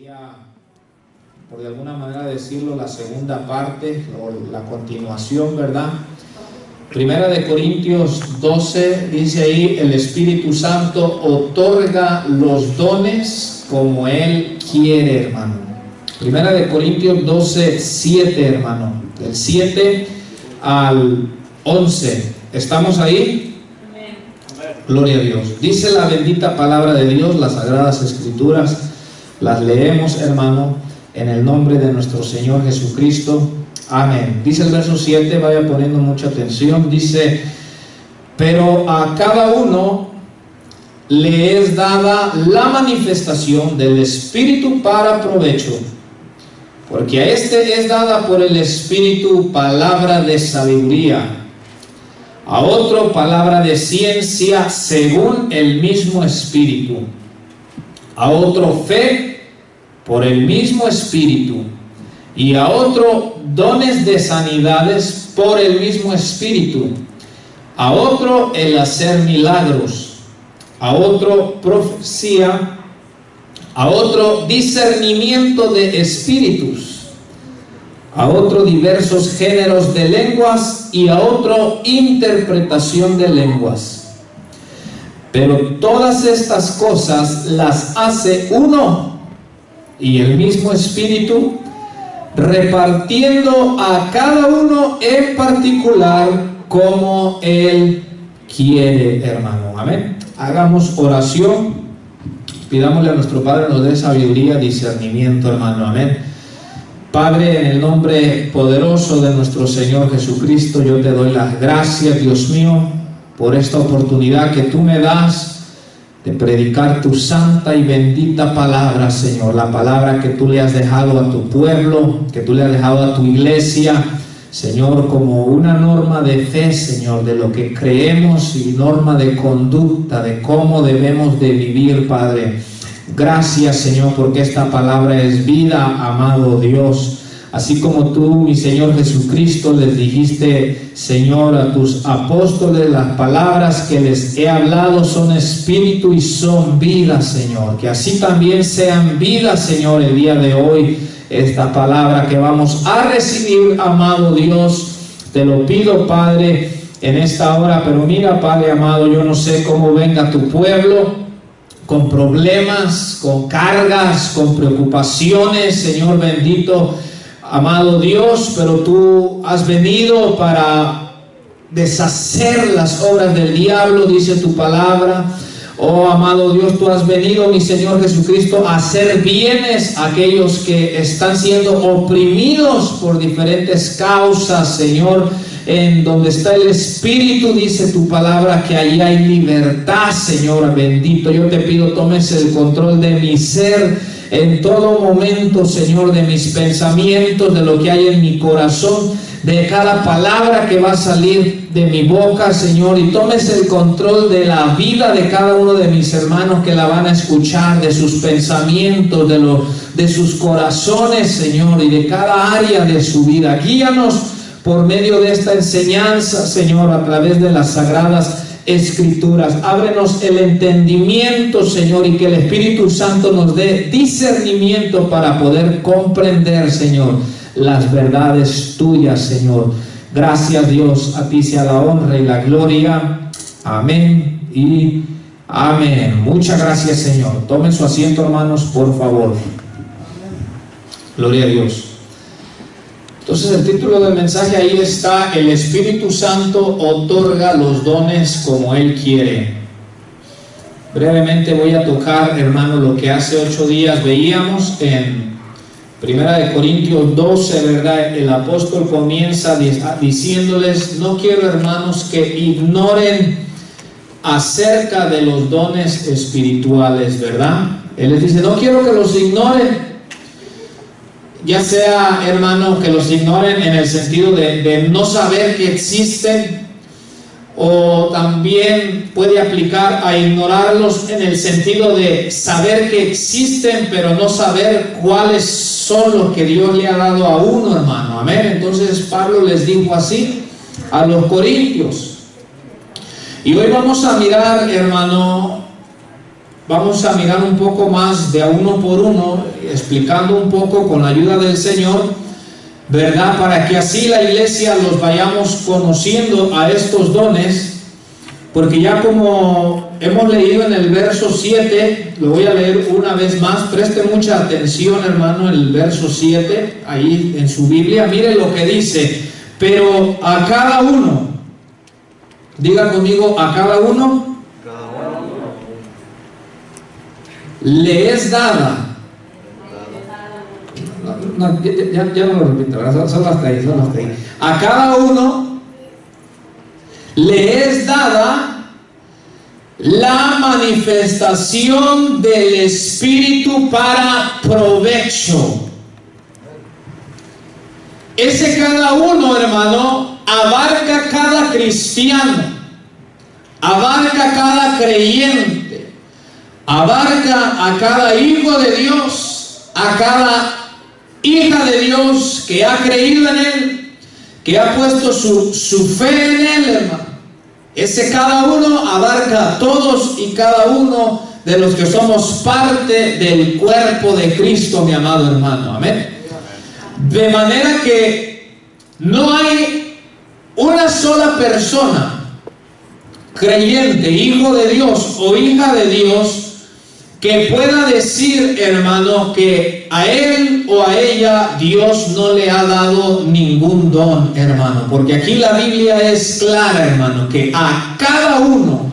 sería, por de alguna manera decirlo, la segunda parte o la continuación, ¿verdad? Primera de Corintios 12 dice ahí: el Espíritu Santo otorga los dones como Él quiere, hermano. Primera de Corintios 12, 7, hermano, del 7 al 11. ¿Estamos ahí? Amén. Gloria a Dios. Dice la bendita palabra de Dios, las sagradas escrituras. Las leemos, hermano, en el nombre de nuestro Señor Jesucristo. Amén. Dice el verso 7, vaya poniendo mucha atención. Dice: pero a cada uno le es dada la manifestación del Espíritu para provecho, porque a este es dada por el Espíritu palabra de sabiduría, a otro palabra de ciencia según el mismo Espíritu, a otro fe por el mismo Espíritu, y a otro dones de sanidades por el mismo Espíritu, a otro el hacer milagros, a otro profecía, a otro discernimiento de espíritus, a otro diversos géneros de lenguas, y a otro interpretación de lenguas. Pero todas estas cosas las hace uno y el mismo Espíritu, repartiendo a cada uno en particular como Él quiere, hermano. Amén. Hagamos oración, pidámosle a nuestro Padre nos dé sabiduría, discernimiento, hermano. Amén. Padre, en el nombre poderoso de nuestro Señor Jesucristo, yo te doy las gracias, Dios mío, por esta oportunidad que tú me das de predicar tu santa y bendita palabra, Señor. La palabra que tú le has dejado a tu pueblo, que tú le has dejado a tu iglesia, Señor, como una norma de fe, Señor, de lo que creemos, y norma de conducta, de cómo debemos de vivir, Padre. Gracias, Señor, porque esta palabra es vida, amado Dios. Así como tú, mi Señor Jesucristo, les dijiste, Señor, a tus apóstoles, las palabras que les he hablado son espíritu y son vida, Señor. Que así también sean vida, Señor, el día de hoy. Esta palabra que vamos a recibir, amado Dios, te lo pido, Padre, en esta hora. Pero mira, Padre amado, yo no sé cómo venga tu pueblo, con problemas, con cargas, con preocupaciones, Señor bendito, amado Dios, pero tú has venido para deshacer las obras del diablo, dice tu palabra. Oh, amado Dios, tú has venido, mi Señor Jesucristo, a hacer bienes a aquellos que están siendo oprimidos por diferentes causas, Señor. En donde está el Espíritu, dice tu palabra, que allí hay libertad, Señor bendito. Yo te pido, tomes el control de mi ser en todo momento, Señor, de mis pensamientos, de lo que hay en mi corazón, de cada palabra que va a salir de mi boca, Señor, y tomes el control de la vida de cada uno de mis hermanos que la van a escuchar, de sus pensamientos, de sus corazones, Señor, y de cada área de su vida. Guíanos por medio de esta enseñanza, Señor, a través de las sagradas escrituras. Ábrenos el entendimiento, Señor, y que el Espíritu Santo nos dé discernimiento para poder comprender, Señor, las verdades tuyas, Señor. Gracias, Dios, a ti sea la honra y la gloria. Amén y amén. Muchas gracias, Señor. Tomen su asiento, hermanos, por favor. Gloria a Dios. Entonces el título del mensaje ahí está: el Espíritu Santo otorga los dones como Él quiere. Brevemente voy a tocar, hermano, lo que hace 8 días veíamos en Primera de Corintios 12, ¿verdad? El apóstol comienza diciéndoles: no quiero, hermanos, que ignoren acerca de los dones espirituales, ¿verdad? Él les dice: no quiero que los ignoren. Ya sea, hermano, que los ignoren en el sentido de no saber que existen, o también puede aplicar a ignorarlos en el sentido de saber que existen, pero no saber cuáles son los que Dios le ha dado a uno, hermano. Amén. Entonces Pablo les dijo así a los corintios. Y hoy vamos a mirar, hermano, vamos a mirar un poco más de a uno por uno, explicando un poco con la ayuda del Señor, ¿verdad? Para que así la iglesia los vayamos conociendo a estos dones, porque ya como hemos leído en el verso 7, lo voy a leer una vez más, preste mucha atención, hermano, el verso 7, ahí en su Biblia, mire lo que dice: pero a cada uno, diga conmigo, a cada uno le es dada. No, ya no lo repito, solo hasta ahí. A cada uno le es dada la manifestación del Espíritu para provecho. Ese cada uno, hermano, abarca cada cristiano, abarca cada creyente, abarca a cada hijo de Dios, a cada hija de Dios que ha creído en Él, que ha puesto su fe en Él, hermano. Ese cada uno abarca a todos y cada uno de los que somos parte del cuerpo de Cristo, mi amado hermano. Amén. De manera que no hay una sola persona, creyente, hijo de Dios o hija de Dios, que pueda decir, hermano, que a él o a ella Dios no le ha dado ningún don, hermano. Porque aquí la Biblia es clara, hermano, que a cada uno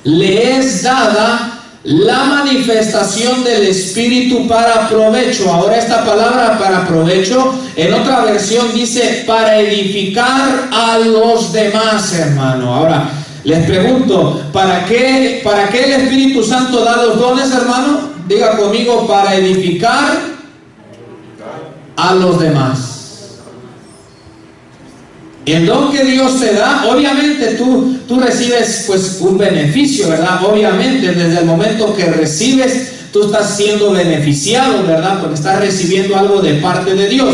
le es dada la manifestación del Espíritu para provecho. Ahora esta palabra para provecho, en otra versión dice para edificar a los demás, hermano. Ahora, les pregunto, ¿para qué el Espíritu Santo da los dones, hermano? Diga conmigo, para edificar a los demás. El don que Dios te da, obviamente tú recibes pues un beneficio, ¿verdad? Obviamente desde el momento que recibes, tú estás siendo beneficiado, ¿verdad? Porque estás recibiendo algo de parte de Dios.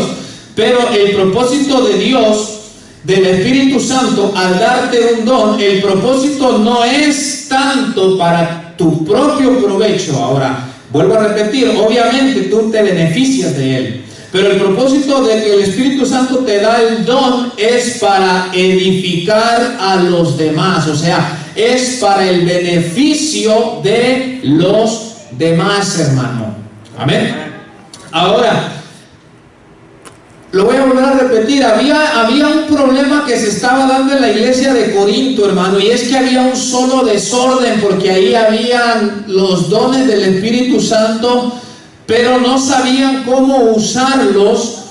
Pero el propósito de Dios, del Espíritu Santo, al darte un don, el propósito no es tanto para tu propio provecho. Ahora, vuelvo a repetir, obviamente tú te beneficias de él, pero el propósito de que el Espíritu Santo te da el don es para edificar a los demás, o sea, es para el beneficio de los demás, hermano. Amén. Ahora, lo voy a volver a repetir, había un problema que se estaba dando en la iglesia de Corinto, hermano, y es que había un solo desorden, porque ahí habían los dones del Espíritu Santo, pero no sabían cómo usarlos,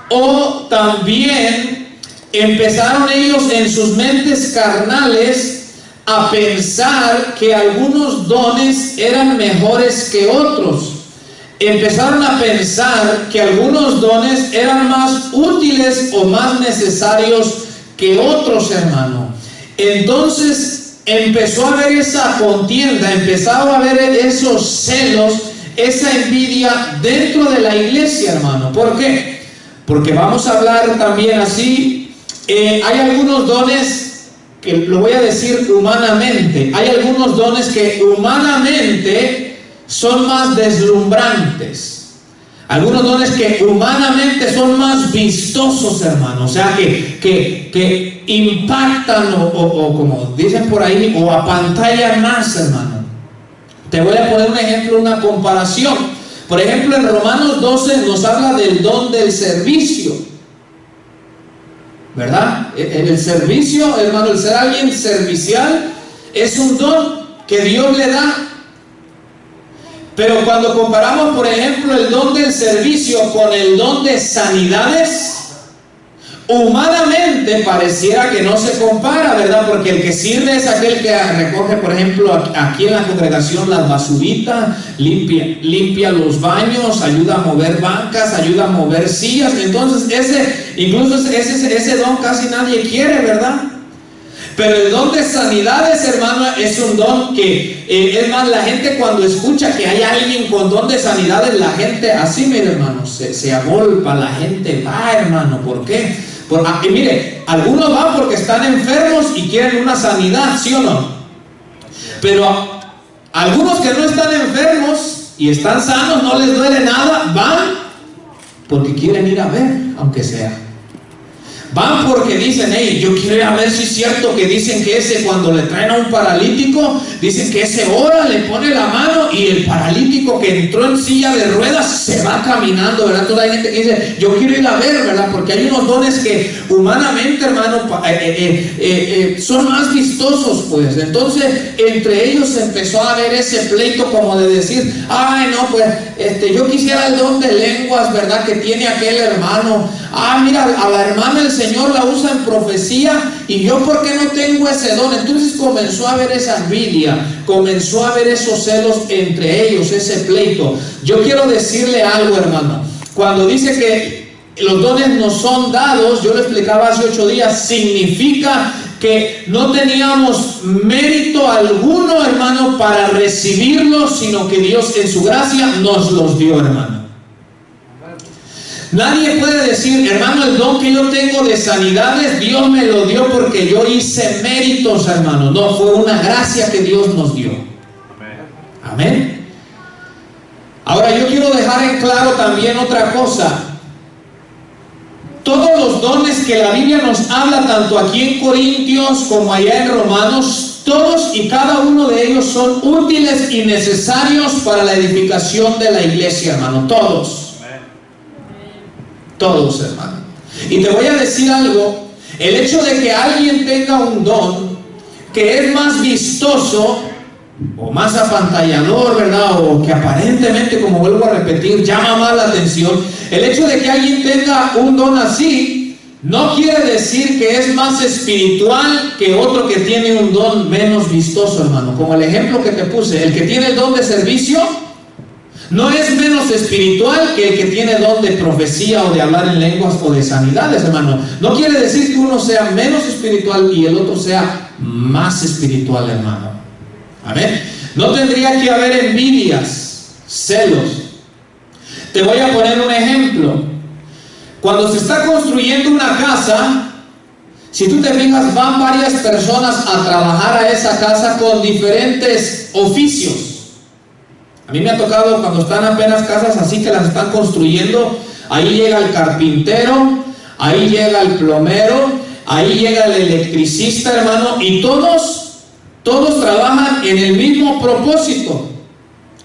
o también empezaron ellos en sus mentes carnales a pensar que algunos dones eran mejores que otros. Empezaron a pensar que algunos dones eran más útiles o más necesarios que otros, hermano. Entonces empezó a haber esa contienda, empezaron a haber esos celos, esa envidia dentro de la iglesia, hermano. ¿Por qué? Porque vamos a hablar también así. Hay algunos dones que lo voy a decir humanamente. Hay algunos dones que humanamente son más deslumbrantes. Algunos dones que humanamente son más vistosos, hermano. O sea, que impactan o como dicen por ahí, o apantallan más, hermano. Te voy a poner un ejemplo, una comparación. Por ejemplo, en Romanos 12 nos habla del don del servicio, ¿verdad? El servicio, hermano, el ser alguien servicial es un don que Dios le da. Pero cuando comparamos, por ejemplo, el don del servicio con el don de sanidades, humanamente pareciera que no se compara, ¿verdad? Porque el que sirve es aquel que recoge, por ejemplo, aquí en la congregación las basuritas, limpia los baños, ayuda a mover bancas, ayuda a mover sillas. Entonces ese don casi nadie quiere, ¿verdad? Pero el don de sanidades, hermano, es un don que, es más, la gente cuando escucha que hay alguien con don de sanidades, la gente, así, mire, hermano, se agolpa, la gente va, hermano. ¿Por qué? Y mire, algunos van porque están enfermos y quieren una sanidad, ¿sí o no? Pero Algunos que no están enfermos y están sanos, no les duele nada, van porque quieren ir a ver, aunque sea. Van porque dicen, hey, yo quiero ir a ver si es cierto que dicen que ese, cuando le traen a un paralítico, dicen que ese ora, le pone la mano y el paralítico que entró en silla de ruedas se va caminando, ¿verdad? Toda la gente que dice, yo quiero ir a ver, ¿verdad? Porque hay unos dones que humanamente, hermano, son más vistosos, pues. Entonces, entre ellos se empezó a ver ese pleito como de decir, ay, no, pues, yo quisiera el don de lenguas, ¿verdad? Que tiene aquel hermano. Ah, mira, a la hermana el Señor la usa en profecía y yo, ¿por qué no tengo ese don? Entonces comenzó a haber esa envidia, comenzó a haber esos celos entre ellos, ese pleito. Yo quiero decirle algo, hermano. Cuando dice que los dones nos son dados, yo lo explicaba hace 8 días, significa que no teníamos mérito alguno, hermano, para recibirlos, sino que Dios en su gracia nos los dio, hermano. Nadie puede decir, hermano, el don que yo tengo de sanidades, Dios me lo dio porque yo hice méritos, hermano. No, fue una gracia que Dios nos dio. Amén. Ahora yo quiero dejar en claro también otra cosa. Todos los dones que la Biblia nos habla, tanto aquí en Corintios como allá en Romanos, todos y cada uno de ellos son útiles y necesarios para la edificación de la iglesia, hermano. Todos. Todos, hermano. Y te voy a decir algo. El hecho de que alguien tenga un don que es más vistoso o más apantallador, ¿verdad? O que aparentemente, como vuelvo a repetir, llama más la atención. El hecho de que alguien tenga un don así no quiere decir que es más espiritual que otro que tiene un don menos vistoso, hermano. Como el ejemplo que te puse, el que tiene el don de servicio no es menos espiritual que el que tiene don de profecía o de hablar en lenguas o de sanidades, hermano. No quiere decir que uno sea menos espiritual y el otro sea más espiritual, hermano. Amén. No tendría que haber envidias, celos. Te voy a poner un ejemplo. Cuando se está construyendo una casa, si tú te fijas, van varias personas a trabajar a esa casa con diferentes oficios. A mí me ha tocado cuando están apenas casas así que las están construyendo, ahí llega el carpintero, ahí llega el plomero, ahí llega el electricista, hermano, y todos trabajan en el mismo propósito,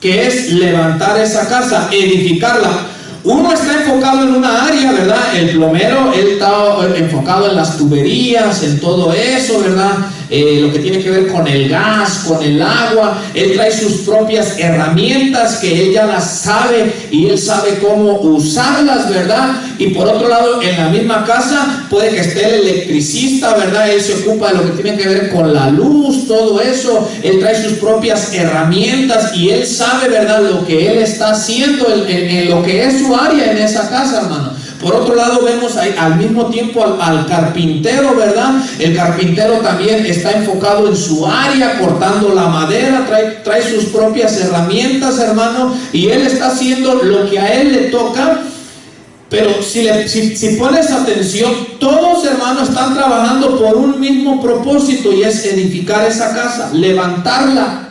que es levantar esa casa, edificarla. Uno está enfocado en una área, ¿verdad? El plomero, él está enfocado en las tuberías, en todo eso, ¿verdad? Lo que tiene que ver con el gas, con el agua. Él trae sus propias herramientas que él ya las sabe y él sabe cómo usarlas, ¿verdad? Y por otro lado, en la misma casa puede que esté el electricista, ¿verdad? Él se ocupa de lo que tiene que ver con la luz, todo eso. Él trae sus propias herramientas y él sabe, ¿verdad?, lo que él está haciendo en lo que es su área en esa casa, hermano. Por otro lado vemos ahí, al mismo tiempo al carpintero, ¿verdad? El carpintero también está enfocado en su área, cortando la madera, trae sus propias herramientas, hermano, y él está haciendo lo que a él le toca. Pero si pones atención, todos, hermanos, están trabajando por un mismo propósito, y es edificar esa casa, levantarla.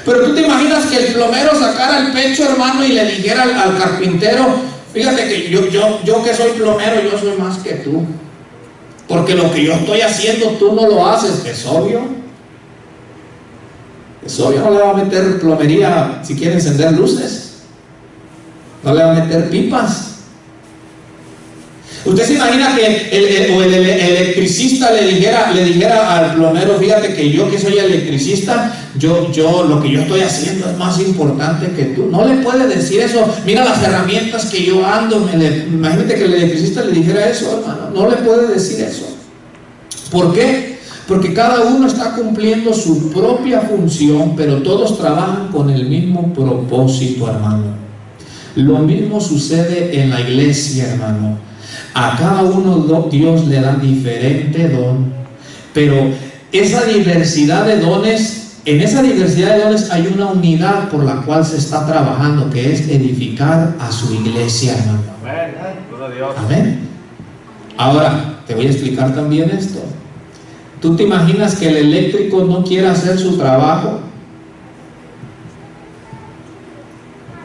Pero tú te imaginas que el plomero sacara el pecho, hermano, y le dijera al carpintero, fíjate que yo que soy plomero, yo soy más que tú, porque lo que yo estoy haciendo tú no lo haces. Es obvio, no le va a meter plomería si quiere encender luces, no le va a meter pipas. Usted se imagina que el electricista le dijera al plomero, fíjate que yo que soy electricista, yo lo que yo estoy haciendo es más importante que tú. No le puede decir eso. Mira las herramientas que yo ando. Imagínate que el electricista le dijera eso, hermano. No le puede decir eso. ¿Por qué? Porque cada uno está cumpliendo su propia función, pero todos trabajan con el mismo propósito, hermano. Lo mismo sucede en la iglesia, hermano. A cada uno Dios le da diferente don, pero esa diversidad de dones, en esa diversidad de dones hay una unidad por la cual se está trabajando, que es edificar a su iglesia, hermano. Amén. Ahora, te voy a explicar también esto. ¿Tú te imaginas que el eléctrico no quiera hacer su trabajo?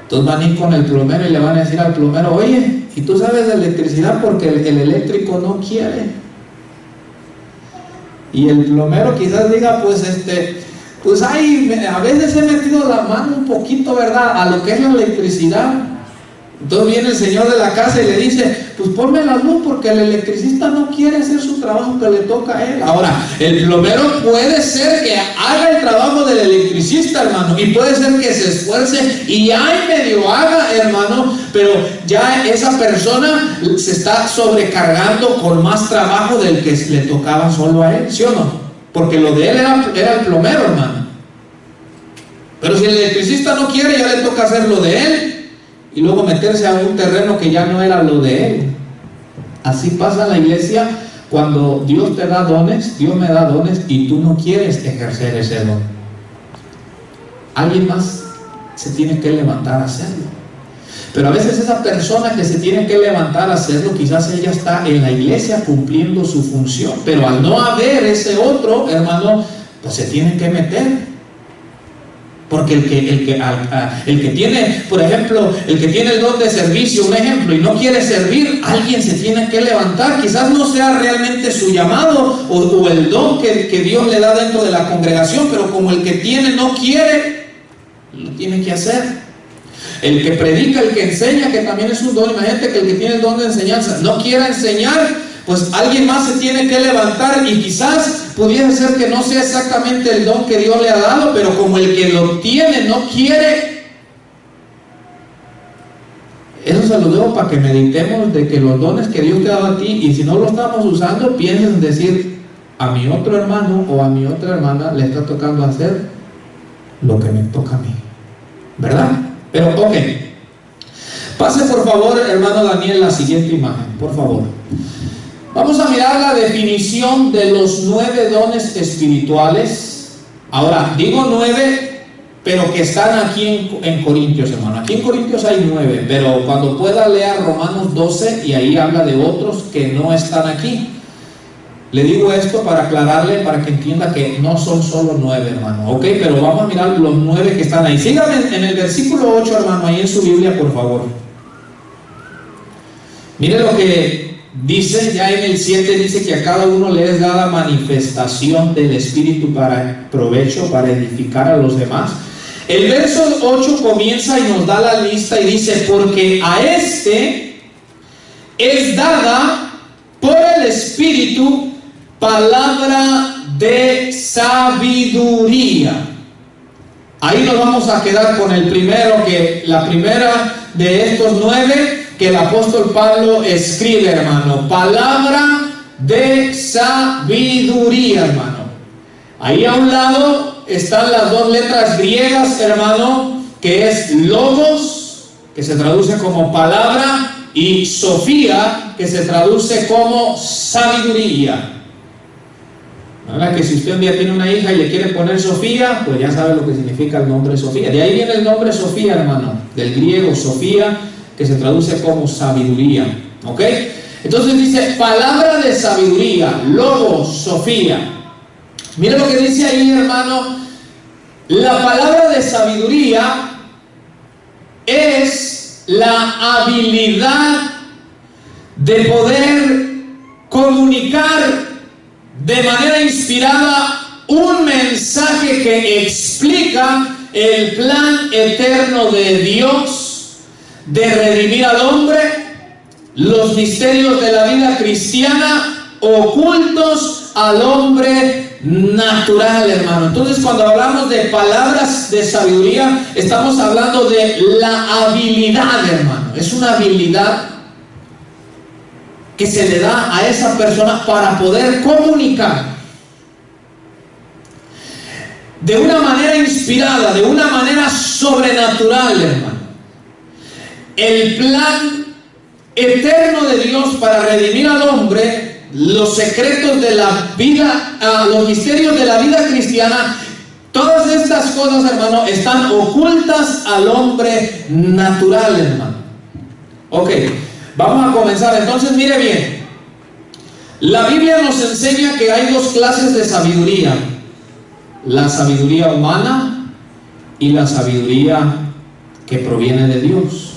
Entonces van a ir con el plomero y le van a decir al plomero: oye, ¿y tú sabes de electricidad? Porque el eléctrico no quiere. Y el plomero quizás diga: pues a veces he metido la mano un poquito, ¿verdad?, a lo que es la electricidad. Entonces viene el señor de la casa y le dice: pues ponme la luz, porque el electricista no quiere hacer su trabajo que le toca a él. Ahora, el plomero puede ser que haga el trabajo del electricista, hermano, y puede ser que se esfuerce y ahí medio haga, hermano, pero ya esa persona se está sobrecargando con más trabajo del que le tocaba solo a él, ¿sí o no? Porque lo de él era el plomero, hermano. Pero si el electricista no quiere, ya le toca hacer lo de él y luego meterse a un terreno que ya no era lo de él. Así pasa en la iglesia cuando Dios te da dones, Dios me da dones y tú no quieres ejercer ese don. Alguien más se tiene que levantar a hacerlo. Pero a veces esa persona que se tiene que levantar a hacerlo, quizás ella está en la iglesia cumpliendo su función, pero al no haber ese otro, hermano, pues se tiene que meter. Porque el que tiene, por ejemplo, el que tiene el don de servicio, un ejemplo, y no quiere servir, alguien se tiene que levantar. Quizás no sea realmente su llamado o el don que Dios le da dentro de la congregación, pero como el que tiene no quiere, lo tiene que hacer. El que predica, el que enseña, que también es un don. Imagínate que el que tiene el don de enseñanza no quiera enseñar, pues alguien más se tiene que levantar, y quizás pudiera ser que no sea exactamente el don que Dios le ha dado, pero como el que lo tiene no quiere. Eso se lo dejo para que meditemos de que los dones que Dios te ha dado a ti, y si no lo estamos usando, piensen en decir: a mi otro hermano o a mi otra hermana le está tocando hacer lo que me toca a mí, ¿verdad? Pero ok, pase por favor, hermano Daniel, la siguiente imagen, por favor. Vamos a mirar la definición de los 9 dones espirituales. Ahora, digo 9, pero que están aquí en Corintios, hermano. Aquí en Corintios hay 9, pero cuando pueda leer Romanos 12, y ahí habla de otros que no están aquí. Le digo esto para aclararle, para que entienda que no son solo 9, hermano. Ok, pero vamos a mirar los 9 que están ahí. Síganme en el versículo 8, hermano, ahí en su Biblia, por favor. Mire lo que dice ya en el 7, dice que a cada uno le es dada manifestación del Espíritu para provecho, para edificar a los demás. El verso 8 comienza y nos da la lista y dice: porque a este es dada por el Espíritu palabra de sabiduría. Ahí nos vamos a quedar con el primero, que la primera de estos 9 que el apóstol Pablo escribe, hermano: palabra de sabiduría, hermano. Ahí a un lado están las 2 letras griegas, hermano, que es logos, que se traduce como palabra, y Sofía, que se traduce como sabiduría. ¿Verdad? Que si usted un día tiene una hija y le quiere poner Sofía, pues ya sabe lo que significa el nombre Sofía. De ahí viene el nombre Sofía, hermano, del griego Sofía, que se traduce como sabiduría. ¿Ok? Entonces dice palabra de sabiduría, logos, Sofía. Mire lo que dice ahí, hermano. La palabra de sabiduría es la habilidad de poder comunicar de manera inspirada un mensaje que explica el plan eterno de Dios de redimir al hombre, los misterios de la vida cristiana ocultos al hombre natural, hermano. Entonces, cuando hablamos de palabras de sabiduría, estamos hablando de la habilidad, hermano. Es una habilidad que se le da a esa persona para poder comunicar de una manera inspirada, de una manera sobrenatural, hermano, el plan eterno de Dios para redimir al hombre, los secretos de la vida, los misterios de la vida cristiana. Todas estas cosas, hermano, están ocultas al hombre natural, hermano. Ok, vamos a comenzar. Entonces, mire bien, la Biblia nos enseña que hay 2 clases de sabiduría: la sabiduría humana y la sabiduría que proviene de Dios.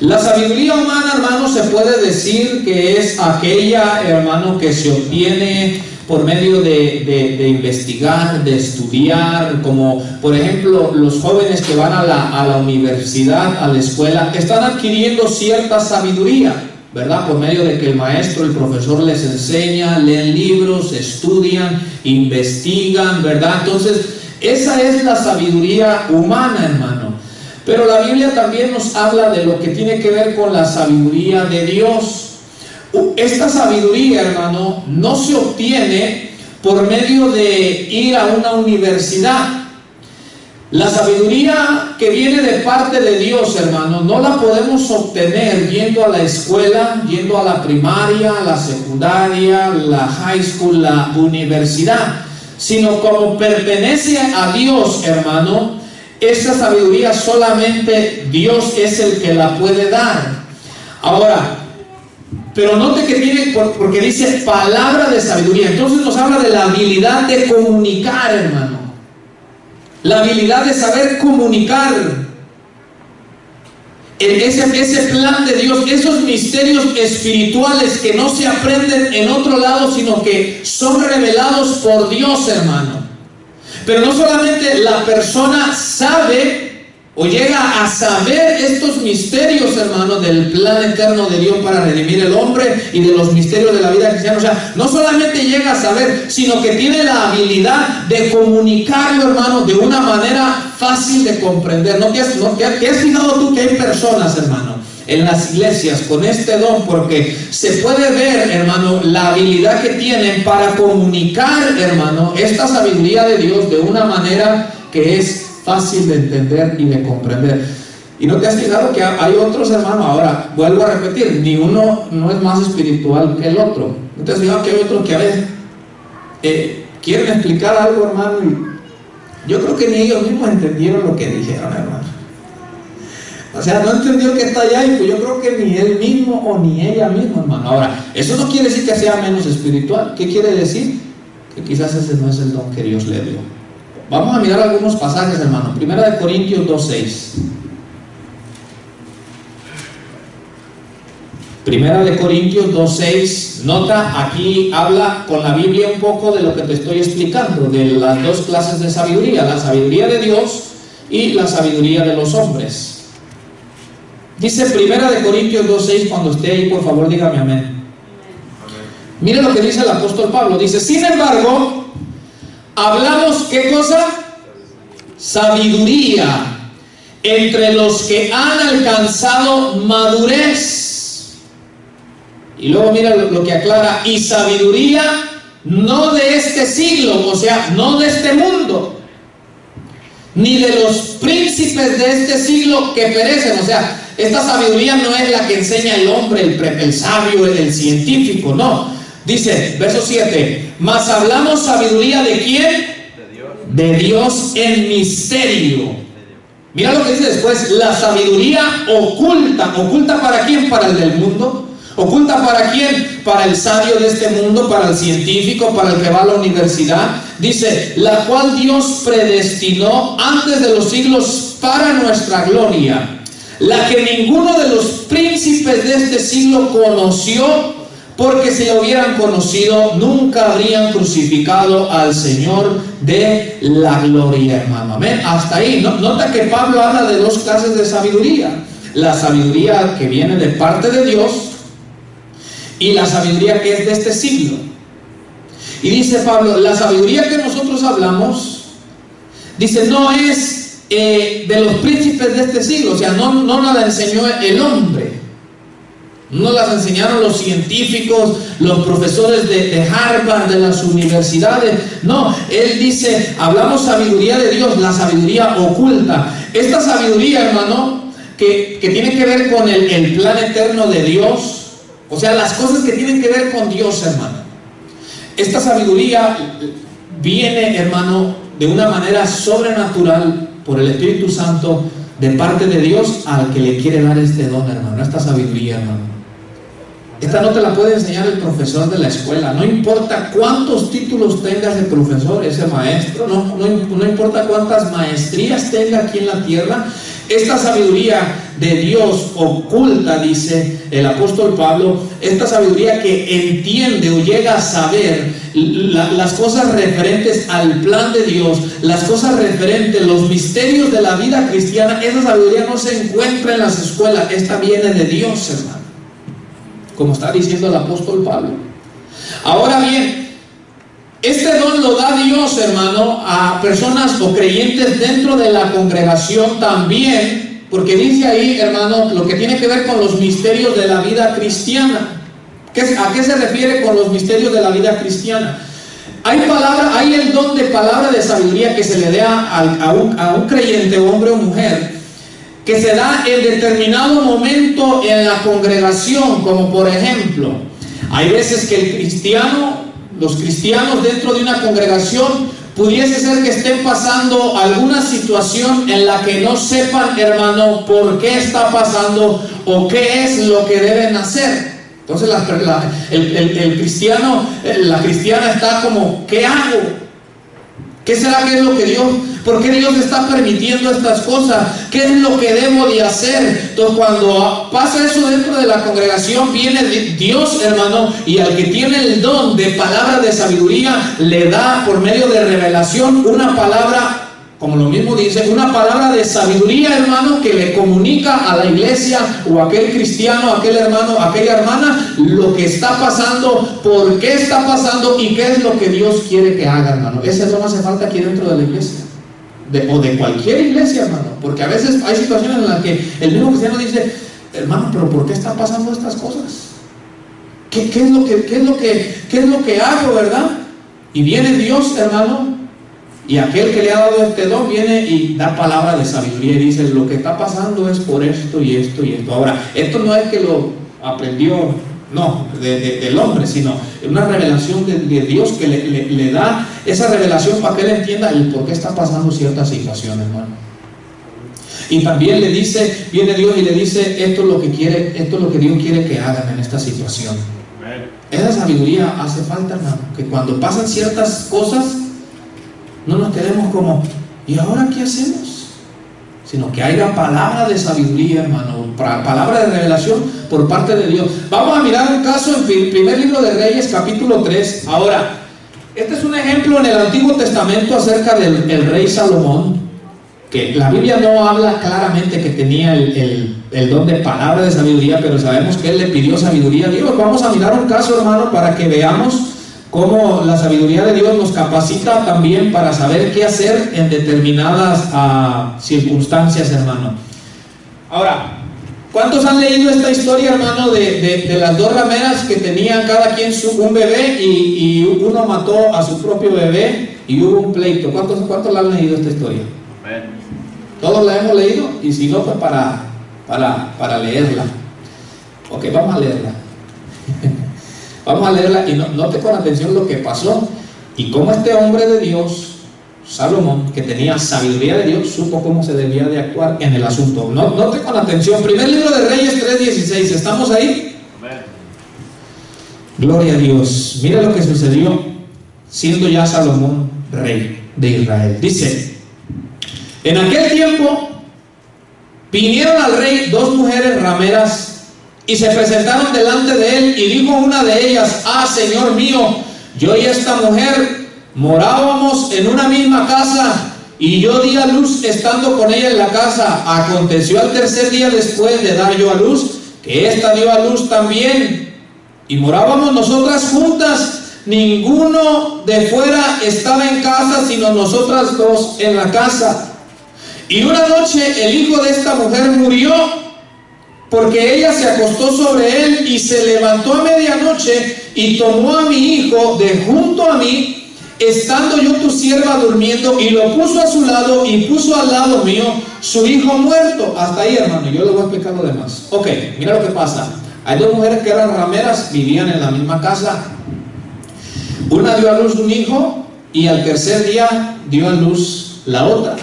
La sabiduría humana, hermano, se puede decir que es aquella, hermano, que se obtiene por medio de investigar, de estudiar, como por ejemplo los jóvenes que van a la universidad, a la escuela, están adquiriendo cierta sabiduría, ¿verdad? Por medio de que el maestro, el profesor les enseña, leen libros, estudian, investigan, ¿verdad? Entonces, esa es la sabiduría humana, hermano. Pero la Biblia también nos habla de lo que tiene que ver con la sabiduría de Dios. Esta sabiduría, hermano, no se obtiene por medio de ir a una universidad. La sabiduría que viene de parte de Dios, hermano, no la podemos obtener yendo a la escuela, yendo a la primaria, la secundaria, la high school, la universidad, sino como pertenece a Dios, hermano. Esa sabiduría solamente Dios es el que la puede dar. Ahora, pero note que tiene, porque dice palabra de sabiduría, entonces nos habla de la habilidad de comunicar, hermano. La habilidad de saber comunicar. Ese plan de Dios, esos misterios espirituales que no se aprenden en otro lado, sino que son revelados por Dios, hermano. Pero no solamente la persona sabe o llega a saber estos misterios, hermano, del plan eterno de Dios para redimir el hombre y de los misterios de la vida cristiana. O sea, no solamente llega a saber, sino que tiene la habilidad de comunicarlo, hermano, de una manera fácil de comprender. ¿Te has fijado tú que hay personas, hermano, en las iglesias con este don? Porque se puede ver, hermano, la habilidad que tienen para comunicar, hermano, esta sabiduría de Dios de una manera que es fácil de entender y de comprender. Y no te has fijado que hay otros, hermano. Ahora vuelvo a repetir, ni uno no es más espiritual que el otro. No te has fijado que hay otros que a veces quieren explicar algo, hermano, y yo creo que ni ellos mismos entendieron lo que dijeron, hermano. O sea, no entendió que está allá, y pues yo creo que ni él mismo o ni ella misma, hermano. Ahora, eso no quiere decir que sea menos espiritual. ¿Qué quiere decir? Que quizás ese no es el don que Dios le dio. Vamos a mirar algunos pasajes, hermano. Primera de Corintios 2:6. Primera de Corintios 2:6. Nota, aquí habla con la Biblia un poco de lo que te estoy explicando, de las dos clases de sabiduría, la sabiduría de Dios y la sabiduría de los hombres. Dice Primera de Corintios 2:6, cuando esté ahí, por favor, dígame amén. Mire lo que dice el apóstol Pablo. Dice, sin embargo, hablamos, ¿qué cosa? Sabiduría entre los que han alcanzado madurez. Y luego mira lo que aclara, y sabiduría no de este siglo, o sea, no de este mundo, ni de los príncipes de este siglo que perecen. O sea, esta sabiduría no es la que enseña el hombre, el sabio, el científico, no. Dice, verso 7, mas hablamos sabiduría ¿de quién? De Dios en misterio. Mira lo que dice después, la sabiduría oculta. ¿Oculta para quién? Para el del mundo. ¿Oculta para quién? Para el sabio de este mundo, para el científico, para el que va a la universidad. Dice, la cual Dios predestinó antes de los siglos para nuestra gloria, la que ninguno de los príncipes de este siglo conoció, porque si lo hubieran conocido, nunca habrían crucificado al Señor de la gloria, hermano. Amén. Hasta ahí. Nota que Pablo habla de dos clases de sabiduría. La sabiduría que viene de parte de Dios y la sabiduría que es de este siglo. Y dice Pablo, la sabiduría que nosotros hablamos, dice, no es de los príncipes de este siglo. O sea, no nos la enseñó el hombre. No las enseñaron los científicos, los profesores de Harvard, de las universidades. No, él dice, hablamos sabiduría de Dios, la sabiduría oculta. Esta sabiduría, hermano, que tiene que ver con el plan eterno de Dios. O sea, las cosas que tienen que ver con Dios, hermano. Esta sabiduría viene, hermano, de una manera sobrenatural por el Espíritu Santo de parte de Dios al que le quiere dar este don, hermano, esta sabiduría, hermano. Esta no te la puede enseñar el profesor de la escuela. No importa cuántos títulos tenga ese profesor, ese maestro, no importa cuántas maestrías tenga aquí en la tierra. Esta sabiduría de Dios oculta, dice el apóstol Pablo, esta sabiduría que entiende o llega a saber las cosas referentes al plan de Dios, las cosas referentes, los misterios de la vida cristiana. Esa sabiduría no se encuentra en las escuelas, esta viene de Dios, hermano, como está diciendo el apóstol Pablo. Ahora bien, este don lo da Dios, hermano, a personas o creyentes dentro de la congregación también, porque dice ahí, hermano, lo que tiene que ver con los misterios de la vida cristiana. ¿A qué se refiere con los misterios de la vida cristiana? Hay el don de palabra de sabiduría que se le da a un creyente, hombre o mujer, que se da en determinado momento en la congregación, como por ejemplo, hay veces que los cristianos dentro de una congregación pudiese ser que estén pasando alguna situación en la que no sepan, hermano, por qué está pasando o qué es lo que deben hacer. Entonces el cristiano, la cristiana está como, ¿qué hago? ¿Qué será que es lo que Dios? ¿Por qué Dios está permitiendo estas cosas? ¿Qué es lo que debo de hacer? Entonces, cuando pasa eso dentro de la congregación, viene Dios, hermano, y al que tiene el don de palabra de sabiduría, le da por medio de revelación una palabra, como lo mismo dice, una palabra de sabiduría, hermano, que le comunica a la iglesia o a aquel cristiano, a aquel hermano, a aquella hermana, lo que está pasando, por qué está pasando y qué es lo que Dios quiere que haga, hermano. Ese no hace falta aquí dentro de la iglesia. O de cualquier iglesia, hermano, porque a veces hay situaciones en las que el mismo cristiano dice, hermano, pero ¿por qué están pasando estas cosas? ¿Qué es lo que hago, verdad? Y viene Dios, hermano, y aquel que le ha dado este don viene y da palabra de sabiduría y dice, lo que está pasando es por esto y esto y esto. Ahora, esto no es que lo aprendió, no, del hombre, sino una revelación de Dios que le da esa revelación para que él entienda el por qué está pasando cierta situación, hermano. Y también le dice, viene Dios y le dice, esto es lo que Dios quiere que hagan en esta situación. Esa sabiduría hace falta, hermano, que cuando pasan ciertas cosas no nos quedemos como, ¿y ahora qué hacemos? Sino que haya palabra de sabiduría, hermano, palabra de revelación por parte de Dios. Vamos a mirar un caso en el primer libro de Reyes, capítulo 3. Ahora, este es un ejemplo en el Antiguo Testamento acerca del rey Salomón, que la Biblia no habla claramente que tenía el don de palabra de sabiduría, pero sabemos que él le pidió sabiduría a Dios. Vamos a mirar un caso, hermano, para que veamos cómo la sabiduría de Dios nos capacita también para saber qué hacer en determinadas circunstancias, hermano. Ahora, ¿cuántos han leído esta historia, hermano, de las dos rameras que tenían cada quien un bebé y uno mató a su propio bebé y hubo un pleito? ¿Cuántos la han leído esta historia? ¿Todos la hemos leído? Y si no, pues para leerla. Ok, vamos a leerla. Vamos a leerla y note con atención lo que pasó y cómo este hombre de Dios, Salomón, que tenía sabiduría de Dios, supo cómo se debía de actuar en el asunto. Note con atención, primer libro de Reyes 3:16, ¿estamos ahí? Amén. Gloria a Dios. Mira lo que sucedió siendo ya Salomón rey de Israel. Dice, en aquel tiempo vinieron al rey dos mujeres rameras y se presentaron delante de él, y dijo una de ellas, Señor mío, yo y esta mujer morábamos en una misma casa, y yo di a luz estando con ella en la casa. Aconteció al tercer día después de dar yo a luz, que ésta dio a luz también, y morábamos nosotras juntas, ninguno de fuera estaba en casa, sino nosotras dos en la casa. Y una noche el hijo de esta mujer murió, porque ella se acostó sobre él y se levantó a medianoche y tomó a mi hijo de junto a mí, estando yo tu sierva durmiendo, y lo puso a su lado y puso al lado mío su hijo muerto. Hasta ahí, hermano, yo les voy a explicar lo demás. Ok, mira lo que pasa. Hay dos mujeres que eran rameras, vivían en la misma casa. Una dio a luz un hijo y al tercer día dio a luz la otra.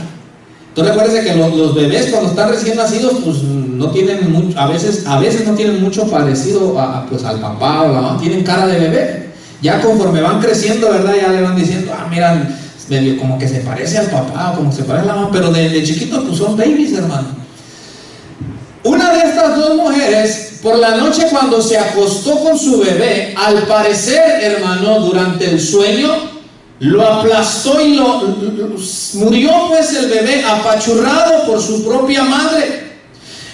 Entonces recuerden que los bebés cuando están recién nacidos pues no tienen mucho, a veces no tienen mucho parecido pues al papá o la mamá, tienen cara de bebé. Ya conforme van creciendo, ¿verdad? Ya le van diciendo, mira, medio como que se parece al papá o como se parece a la mamá, pero de chiquitos pues son babies, hermano. Una de estas dos mujeres, por la noche cuando se acostó con su bebé, al parecer, hermano, durante el sueño, lo aplastó y murió pues el bebé apachurrado por su propia madre.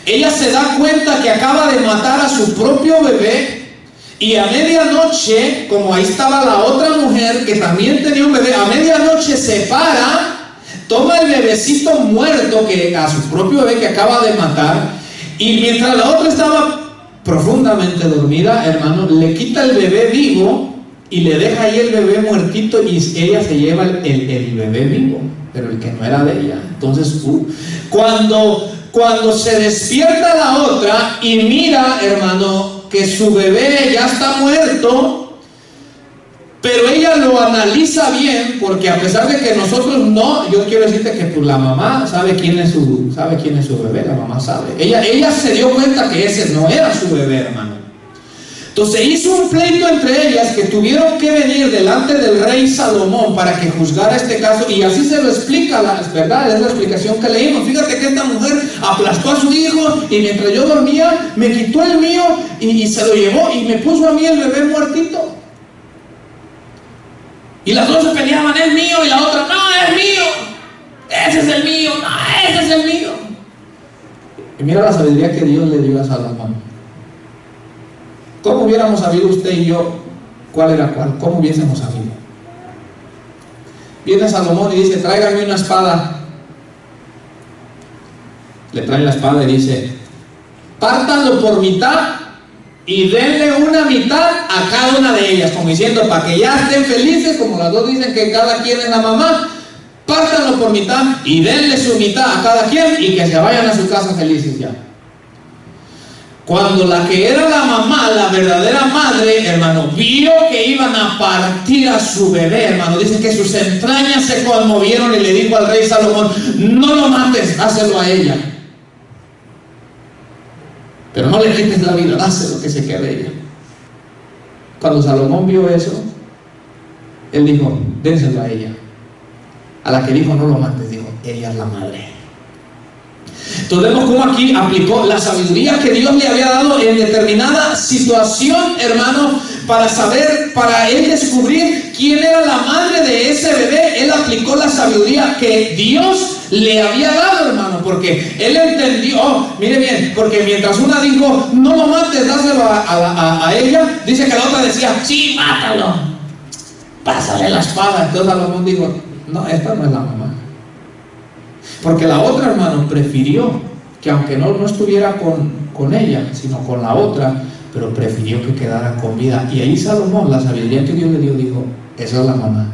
Ella se da cuenta que acaba de matar a su propio bebé, y a medianoche, como ahí estaba la otra mujer que también tenía un bebé, a medianoche se para, toma el bebecito muerto, que a su propio bebé que acaba de matar, y mientras la otra estaba profundamente dormida, hermano, le quita el bebé vivo y le deja ahí el bebé muertito, y ella se lleva el bebé vivo, pero el que no era de ella. Entonces, cuando se despierta la otra y mira, hermano, que su bebé ya está muerto, pero ella lo analiza bien, porque a pesar de que nosotros no, yo quiero decirte que pues la mamá sabe quién es su bebé, la mamá sabe. Ella se dio cuenta que ese no era su bebé, hermano. Entonces hizo un pleito entre ellas, que tuvieron que venir delante del rey Salomón para que juzgara este caso, y así se lo explica, ¿verdad? Es la explicación que leímos. Fíjate que esta mujer aplastó a su hijo, y mientras yo dormía me quitó el mío y se lo llevó y me puso a mí el bebé muertito. Y las dos se peleaban, es mío, y la otra, no, es mío, ese es el mío, no, ese es el mío. Y mira la sabiduría que Dios le dio a Salomón. ¿Cómo hubiéramos sabido usted y yo cuál era cuál? ¿Cómo hubiésemos sabido? Viene Salomón y dice, tráigame una espada. Le traen la espada y dice, pártanlo por mitad y denle una mitad a cada una de ellas, como diciendo, para que ya estén felices, como las dos dicen que cada quien es la mamá, pártanlo por mitad y denle su mitad a cada quien, y que se vayan a su casa felices ya. Cuando la que era la mamá, la verdadera madre, hermano, vio que iban a partir a su bebé, hermano, dice que sus entrañas se conmovieron, y le dijo al rey Salomón, no lo mates, dáselo a ella. Pero no le quites la vida, dáselo, que se quede ella. Cuando Salomón vio eso, él dijo, dénselo a ella. A la que dijo, no lo mates, dijo, ella es la madre. Entonces vemos cómo aquí aplicó la sabiduría que Dios le había dado en determinada situación, hermano, para él descubrir quién era la madre de ese bebé. Él aplicó la sabiduría que Dios le había dado, hermano, porque él entendió, mire bien, porque mientras una dijo, no lo mates, dáselo a ella, dice que la otra decía, sí, mátalo, pásale la espada. Entonces Salomón dijo, no, esta no es la mamá. Porque la otra, hermano, prefirió que aunque no estuviera con ella, sino con la otra, pero prefirió que quedara con vida. Y ahí Salomón, la sabiduría que Dios le dio, dijo, esa es la mamá,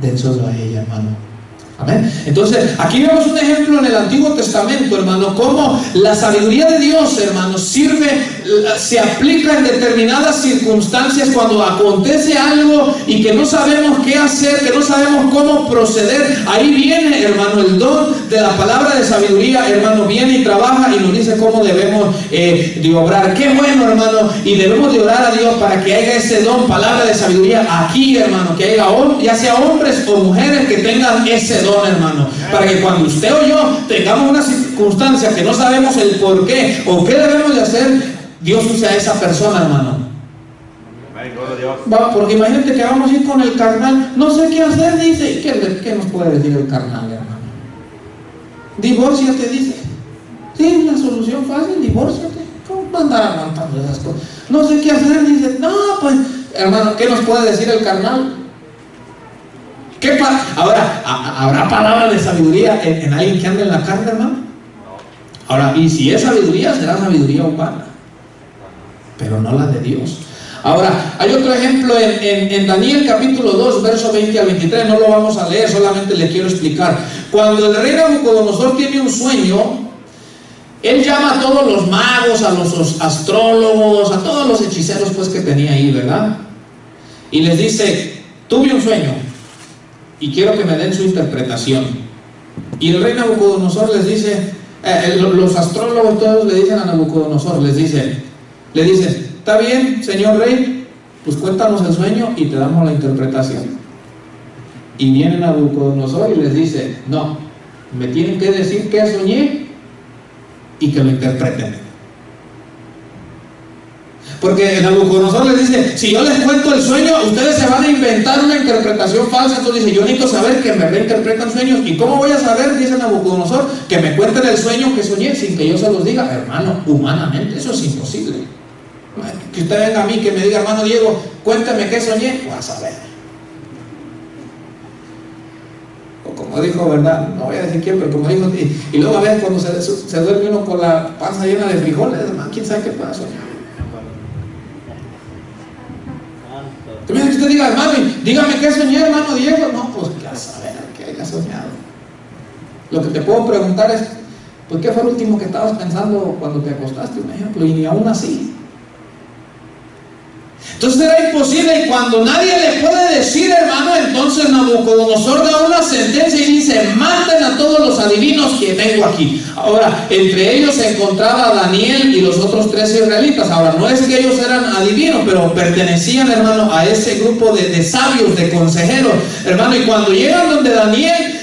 dénselo a ella, hermano. Amén. Entonces, aquí vemos un ejemplo en el Antiguo Testamento, hermano, cómo la sabiduría de Dios, hermano, se aplica en determinadas circunstancias cuando acontece algo y que no sabemos qué hacer, que no sabemos cómo proceder. Ahí viene, hermano, el don de la palabra de sabiduría, hermano, viene y trabaja y nos dice cómo debemos de obrar. Qué bueno, hermano, y debemos de orar a Dios para que haya ese don, palabra de sabiduría aquí, hermano, que haya, ya sea hombres o mujeres que tengan ese don, hermano, para que cuando usted o yo tengamos una circunstancia que no sabemos el por qué o qué debemos de hacer, Dios use a esa persona, hermano. Porque imagínate que vamos a ir con el carnal, no sé qué hacer, dice. ¿Qué nos puede decir el carnal, hermano? Divórciate, dice. Sí, la solución fácil, divórciate. ¿Cómo andar aguantando esas cosas? No sé qué hacer, dice. No, pues, hermano, ¿qué nos puede decir el carnal? Ahora, ¿habrá palabra de sabiduría en alguien que anda en la carne, hermano? Ahora, y si es sabiduría, será sabiduría humana, pero no la de Dios. Ahora, hay otro ejemplo en Daniel capítulo 2, verso 20 al 23, no lo vamos a leer, solamente le quiero explicar. Cuando el rey Nabucodonosor tiene un sueño, él llama a todos los magos, a los astrólogos, a todos los hechiceros pues que tenía ahí, ¿verdad? Y les dice, tuve un sueño y quiero que me den su interpretación. Y el rey Nabucodonosor les dice, los astrólogos todos le dicen a Nabucodonosor, le dice, está bien, señor rey, pues cuéntanos el sueño y te damos la interpretación. Y viene Nabucodonosor y les dice, no, me tienen que decir qué soñé y que lo interpreten. Porque Nabucodonosor les dice, si yo les cuento el sueño, ustedes se van a inventar una interpretación falsa. Entonces dice, yo necesito saber que en verdad interpretan sueños. ¿Y cómo voy a saber, dice Nabucodonosor, que me cuenten el sueño que soñé sin que yo se los diga? Hermano, humanamente eso es imposible. Que usted venga a mí, que me diga, hermano Diego, cuéntame qué soñé, pues a saber. O como dijo, ¿verdad? No voy a decir quién, pero como dijo, y luego a veces cuando se duerme uno con la panza llena de frijoles, hermano, quién sabe qué pueda soñar. Que usted diga, hermano, dígame qué soñé, hermano Diego. No, pues a saber qué haya soñado. Lo que te puedo preguntar es, pues qué fue lo último que estabas pensando cuando te acostaste, un ejemplo, y ni aún así. Entonces era imposible, y cuando nadie le puede decir, hermano, entonces Nabucodonosor da una sentencia y dice, maten a todos los adivinos que tengo aquí. Ahora, entre ellos se encontraba Daniel y los otros 3 israelitas. Ahora, no es que ellos eran adivinos, pero pertenecían, hermano, a ese grupo de sabios, de consejeros, hermano. Y cuando llegan donde Daniel,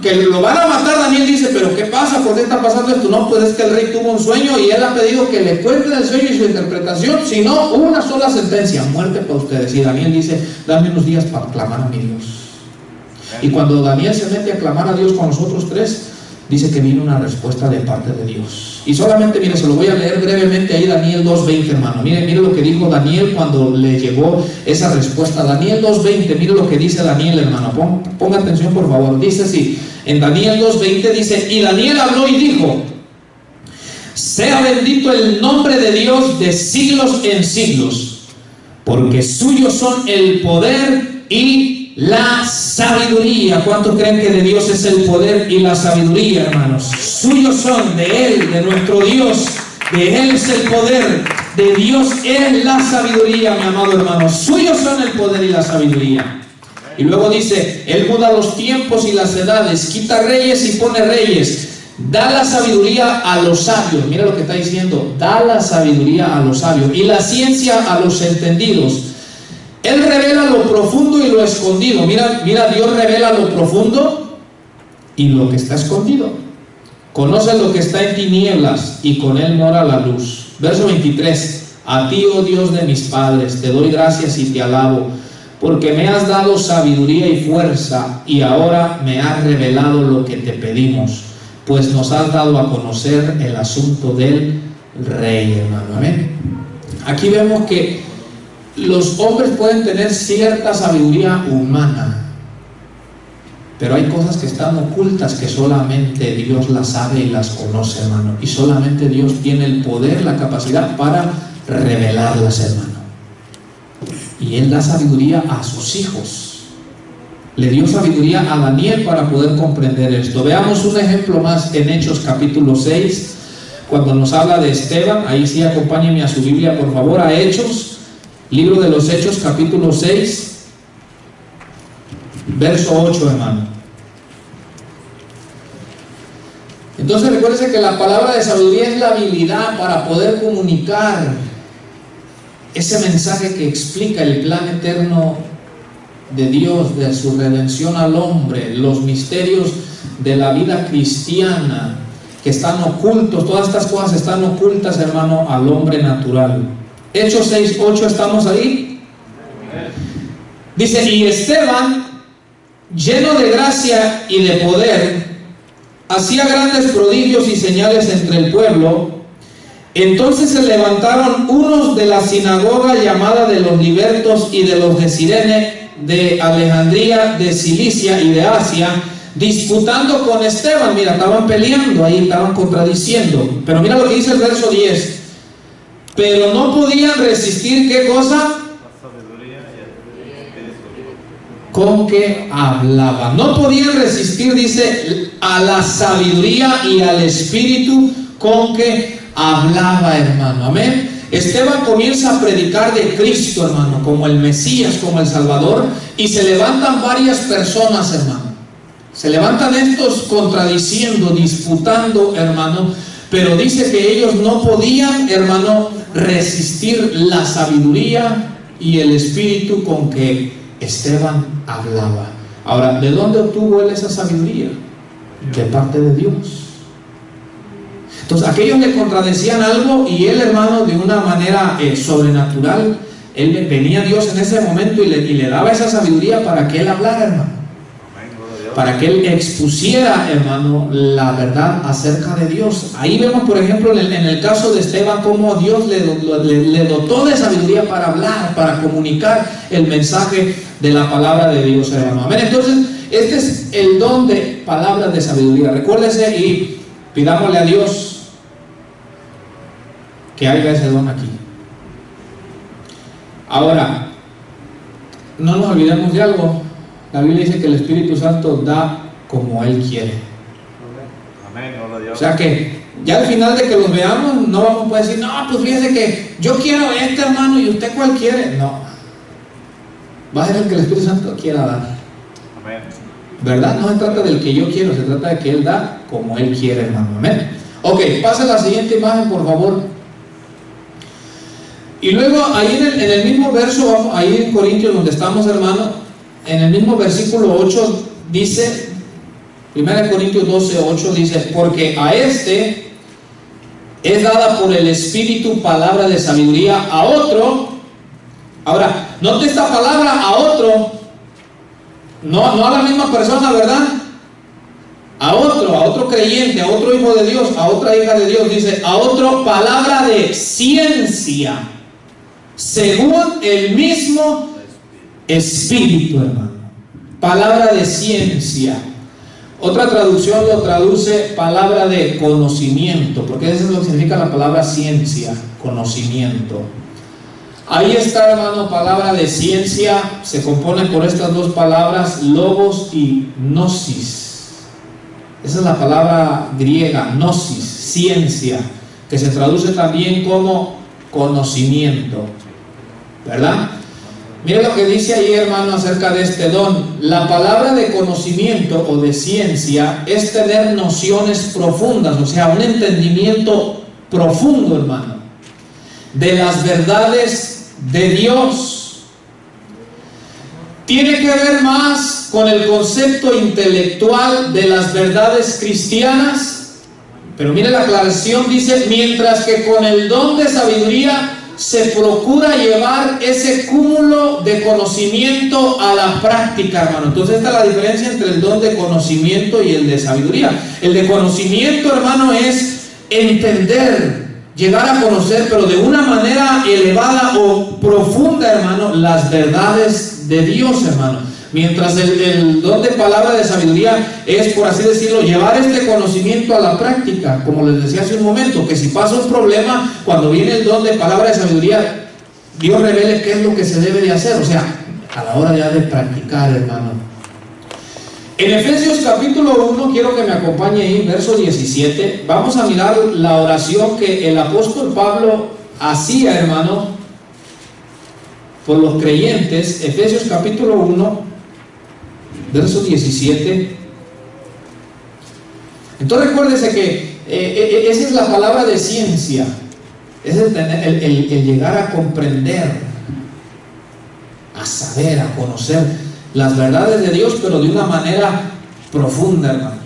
que lo van a matar, Daniel dice, pero ¿qué pasa? ¿Por qué está pasando esto? No, pues es que el rey tuvo un sueño y él ha pedido que le cuenten el sueño y su interpretación, si no, una sola sentencia, muerte para ustedes. Y Daniel dice, dame unos días para clamar a mi Dios. Y cuando Daniel se mete a clamar a Dios con los otros 3, dice que vino una respuesta de parte de Dios. Y solamente, mire, se lo voy a leer brevemente ahí, Daniel 2:20, hermano. Mire lo que dijo Daniel cuando le llegó esa respuesta. Daniel 2:20, mire lo que dice Daniel, hermano. Ponga atención, por favor. Dice así, en Daniel 2:20 dice, y Daniel habló y dijo, sea bendito el nombre de Dios de siglos en siglos, porque suyos son el poder y la sabiduría. ¿Cuántos creen que de Dios es el poder y la sabiduría, hermanos? Suyos son, de Él, de nuestro Dios, de Él es el poder, de Dios es la sabiduría, mi amado hermano. Suyos son el poder y la sabiduría. Y luego dice, Él muda los tiempos y las edades, quita reyes y pone reyes, da la sabiduría a los sabios. Mira lo que está diciendo, da la sabiduría a los sabios y la ciencia a los entendidos. Él revela lo profundo y lo escondido. Mira, Dios revela lo profundo y lo que está escondido. Conoce lo que está en tinieblas y con Él mora la luz. Verso 23. A ti, oh Dios de mis padres, te doy gracias y te alabo, porque me has dado sabiduría y fuerza, y ahora me has revelado lo que te pedimos, pues nos has dado a conocer el asunto del rey, hermano. Amén. Aquí vemos que los hombres pueden tener cierta sabiduría humana, pero hay cosas que están ocultas que solamente Dios las sabe y las conoce, hermano. Y solamente Dios tiene el poder, la capacidad para revelarlas, hermano. Y Él da sabiduría a sus hijos. Le dio sabiduría a Daniel para poder comprender esto. Veamos un ejemplo más en Hechos capítulo 6, cuando nos habla de Esteban. Ahí sí, acompáñenme a su Biblia, por favor, a Hechos. Libro de los Hechos, capítulo 6, verso 8, hermano. Entonces recuérdense que la palabra de sabiduría es la habilidad para poder comunicar ese mensaje que explica el plan eterno de Dios, de su redención al hombre, los misterios de la vida cristiana que están ocultos. Todas estas cosas están ocultas, hermano, al hombre natural. Hechos 6:8, ¿estamos ahí? Dice, y Esteban, lleno de gracia y de poder, hacía grandes prodigios y señales entre el pueblo. Entonces se levantaron unos de la sinagoga llamada de los libertos y de los de Cirene, de Alejandría, de Cilicia y de Asia, disputando con Esteban. Mira, estaban peleando ahí, estaban contradiciendo. Pero mira lo que dice el verso 10. Pero no podían resistir, ¿qué cosa? Con que hablaban. No podían resistir, dice, a la sabiduría y al espíritu con que hablaba, hermano. Amén. Esteban comienza a predicar de Cristo, hermano, como el Mesías, como el Salvador, y se levantan varias personas, hermano. Se levantan estos contradiciendo, disputando, hermano, pero dice que ellos no podían, hermano, resistir la sabiduría y el espíritu con que Esteban hablaba. Ahora, ¿de dónde obtuvo él esa sabiduría? De parte de Dios. Entonces aquellos le contradecían algo y él, hermano, de una manera sobrenatural, venía Dios en ese momento y le daba esa sabiduría para que él hablara, hermano, para que él expusiera, hermano, la verdad acerca de Dios. Ahí vemos, por ejemplo, en el caso de Esteban, cómo Dios le dotó de sabiduría para hablar, para comunicar el mensaje de la palabra de Dios, hermano. Amén. Entonces, este es el don de palabras de sabiduría. Recuérdese y pidámosle a Dios que haya ese don aquí. Ahora, no nos olvidemos de algo. La Biblia dice que el Espíritu Santo da como Él quiere. Amén. O sea que ya al final de que los veamos, no vamos a poder decir, no, pues fíjese que yo quiero este, hermano, y usted cuál quiere. No, va a ser el que el Espíritu Santo quiera dar. Amén. ¿Verdad? No se trata del que yo quiero, se trata de que Él da como Él quiere, hermano. Amén. Ok, pasa la siguiente imagen, por favor. Y luego ahí en el mismo verso, vamos, ahí en Corintios donde estamos, hermano, en el mismo versículo 8 dice, 1 Corintios 12, 8 dice, porque a este es dada por el Espíritu palabra de sabiduría a otro. Ahora, note esta palabra a otro, no a la misma persona, ¿verdad? A otro creyente, a otro hijo de Dios, a otra hija de Dios, dice, a otro palabra de ciencia, según el mismo Espíritu, hermano. Palabra de ciencia. Otra traducción lo traduce palabra de conocimiento, porque eso es lo que significa la palabra ciencia, conocimiento. Ahí está, hermano, palabra de ciencia, se compone por estas dos palabras, logos y gnosis. Esa es la palabra griega, gnosis, ciencia, que se traduce también como conocimiento, ¿verdad? Mire lo que dice ahí, hermano, acerca de este don. La palabra de conocimiento o de ciencia es tener nociones profundas, o sea, un entendimiento profundo, hermano, de las verdades de Dios. Tiene que ver más con el concepto intelectual de las verdades cristianas, pero mire la aclaración, dice, mientras que con el don de sabiduría se procura llevar ese cúmulo de conocimiento a la práctica, hermano. Entonces esta es la diferencia entre el don de conocimiento y el de sabiduría. El de conocimiento, hermano, es entender, llegar a conocer, pero de una manera elevada o profunda, hermano, las verdades de Dios, hermano. Mientras el don de palabra de sabiduría es, por así decirlo, llevar este conocimiento a la práctica, como les decía hace un momento, que si pasa un problema, cuando viene el don de palabra de sabiduría, Dios revele qué es lo que se debe de hacer, o sea, a la hora ya de practicar, hermano. En Efesios capítulo 1, quiero que me acompañe ahí, verso 17, vamos a mirar la oración que el apóstol Pablo hacía, hermano, por los creyentes. Efesios capítulo 1, verso 17. Entonces recuérdese que esa es la palabra de ciencia, es el llegar a comprender, a saber, a conocer las verdades de Dios, pero de una manera profunda, hermano.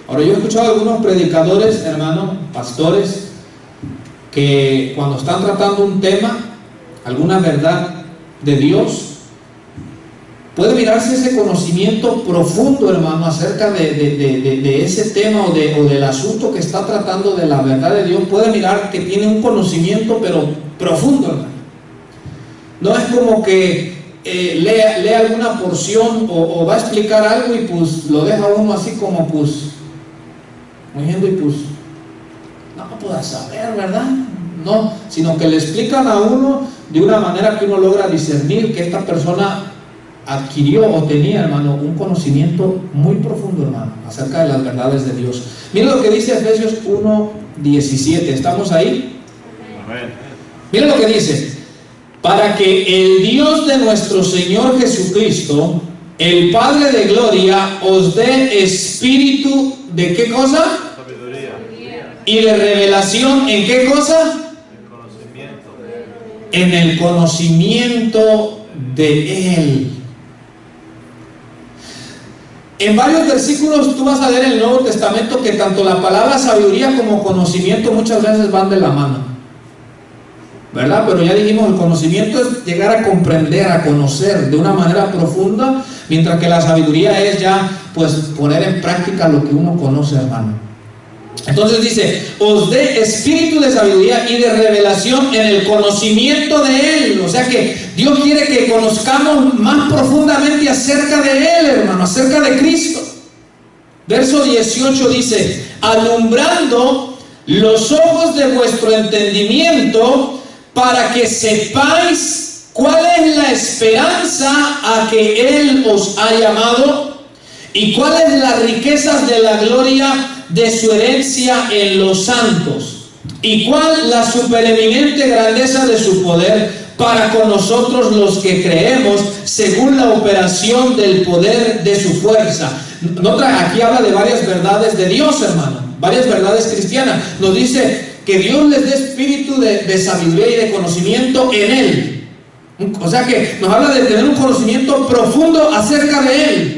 Ahora, yo he escuchado a algunos predicadores, hermano, pastores, que cuando están tratando un tema, alguna verdad de Dios, puede mirarse ese conocimiento profundo, hermano, acerca de ese tema o del asunto que está tratando, de la verdad de Dios. Puede mirar que tiene un conocimiento, pero profundo, hermano. No es como que lea alguna porción o va a explicar algo y pues lo deja uno así como pues oyendo y pues no pueda saber, ¿verdad? No, sino que le explican a uno de una manera que uno logra discernir que esta persona adquirió o tenía, hermano, un conocimiento muy profundo, hermano, acerca de las verdades de Dios. Mira lo que dice Efesios 1:17. ¿Estamos ahí? Amén. Mira lo que dice: para que el Dios de nuestro Señor Jesucristo, el Padre de gloria, os dé espíritu de ¿qué cosa? Sabiduría. Y de revelación, ¿en qué cosa? El conocimiento. En el conocimiento de Él. en varios versículos tú vas a ver en el Nuevo Testamento que tanto la palabra sabiduría como conocimiento muchas veces van de la mano, ¿verdad? Pero ya dijimos, el conocimiento es llegar a comprender, a conocer de una manera profunda, mientras que la sabiduría es ya, pues, poner en práctica lo que uno conoce, hermano. Entonces dice, os dé espíritu de sabiduría y de revelación en el conocimiento de Él. O sea que Dios quiere que conozcamos más profundamente acerca de Él, hermano, acerca de Cristo. Verso 18 dice, alumbrando los ojos de vuestro entendimiento, para que sepáis cuál es la esperanza a que Él os ha llamado y cuáles las riquezas de la gloria de su herencia en los santos, y cuál la supereminente grandeza de su poder para con nosotros los que creemos, según la operación del poder de su fuerza. Aquí habla de varias verdades de Dios, hermano, varias verdades cristianas. Nos dice que Dios les dé espíritu de sabiduría y de conocimiento en Él. O sea que nos habla de tener un conocimiento profundo acerca de Él.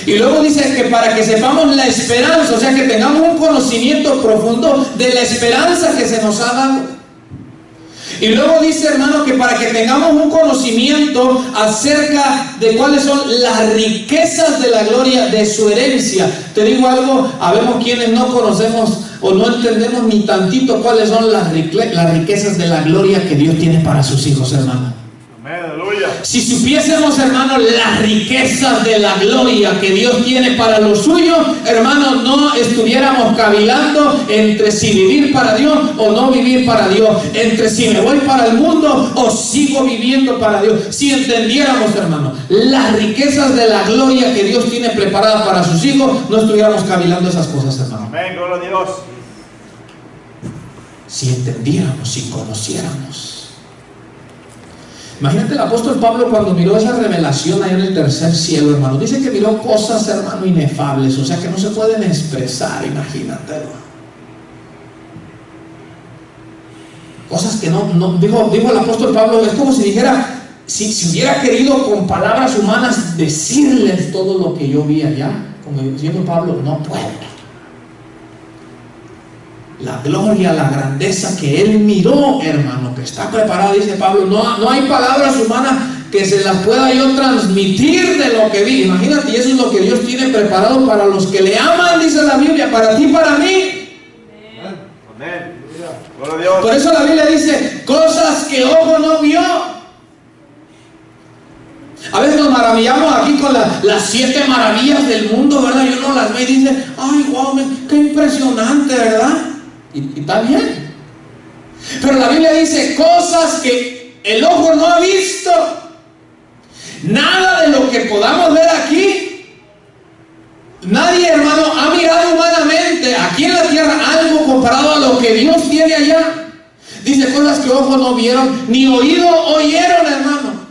Y luego dice que para que sepamos la esperanza, o sea que tengamos un conocimiento profundo de la esperanza que se nos ha dado. Y luego dice, hermano, que para que tengamos un conocimiento acerca de cuáles son las riquezas de la gloria de su herencia. Te digo algo, habemos quienes no conocemos o no entendemos ni tantito cuáles son las riquezas de la gloria que Dios tiene para sus hijos, hermano. Si supiésemos, hermano, las riquezas de la gloria que Dios tiene para los suyos, hermano, no estuviéramos cavilando entre si vivir para Dios o no vivir para Dios, entre si me voy para el mundo o sigo viviendo para Dios. Si entendiéramos, hermano, las riquezas de la gloria que Dios tiene preparada para sus hijos, no estuviéramos cavilando esas cosas, hermano. Amén, gloria a Dios. Si entendiéramos, si conociéramos. Imagínate el apóstol Pablo cuando miró esa revelación ahí en el tercer cielo, hermano. Dice que miró cosas, hermano, inefables, o sea que no se pueden expresar, imagínate, hermano. Cosas que dijo el apóstol Pablo, es como si dijera, si hubiera querido con palabras humanas decirles todo lo que yo vi allá, como diciendo Pablo, no puedo. La gloria, la grandeza que él miró, hermano, que está preparada, dice Pablo, no hay palabras humanas que se las pueda yo transmitir de lo que vi. Imagínate, y eso es lo que Dios tiene preparado para los que le aman, dice la Biblia, para ti y para mí. Amén. Gloria a Dios. Por eso la Biblia dice, cosas que ojo no vio. A veces nos maravillamos aquí con las 7 maravillas del mundo, ¿verdad? Y uno las ve y dice, ay, wow, qué impresionante, ¿verdad? Y está bien. Pero la Biblia dice cosas que el ojo no ha visto. Nada de lo que podamos ver aquí. Nadie, hermano, ha mirado humanamente aquí en la tierra algo comparado a lo que Dios tiene allá. Dice cosas que ojos no vieron, ni oído oyeron, hermano.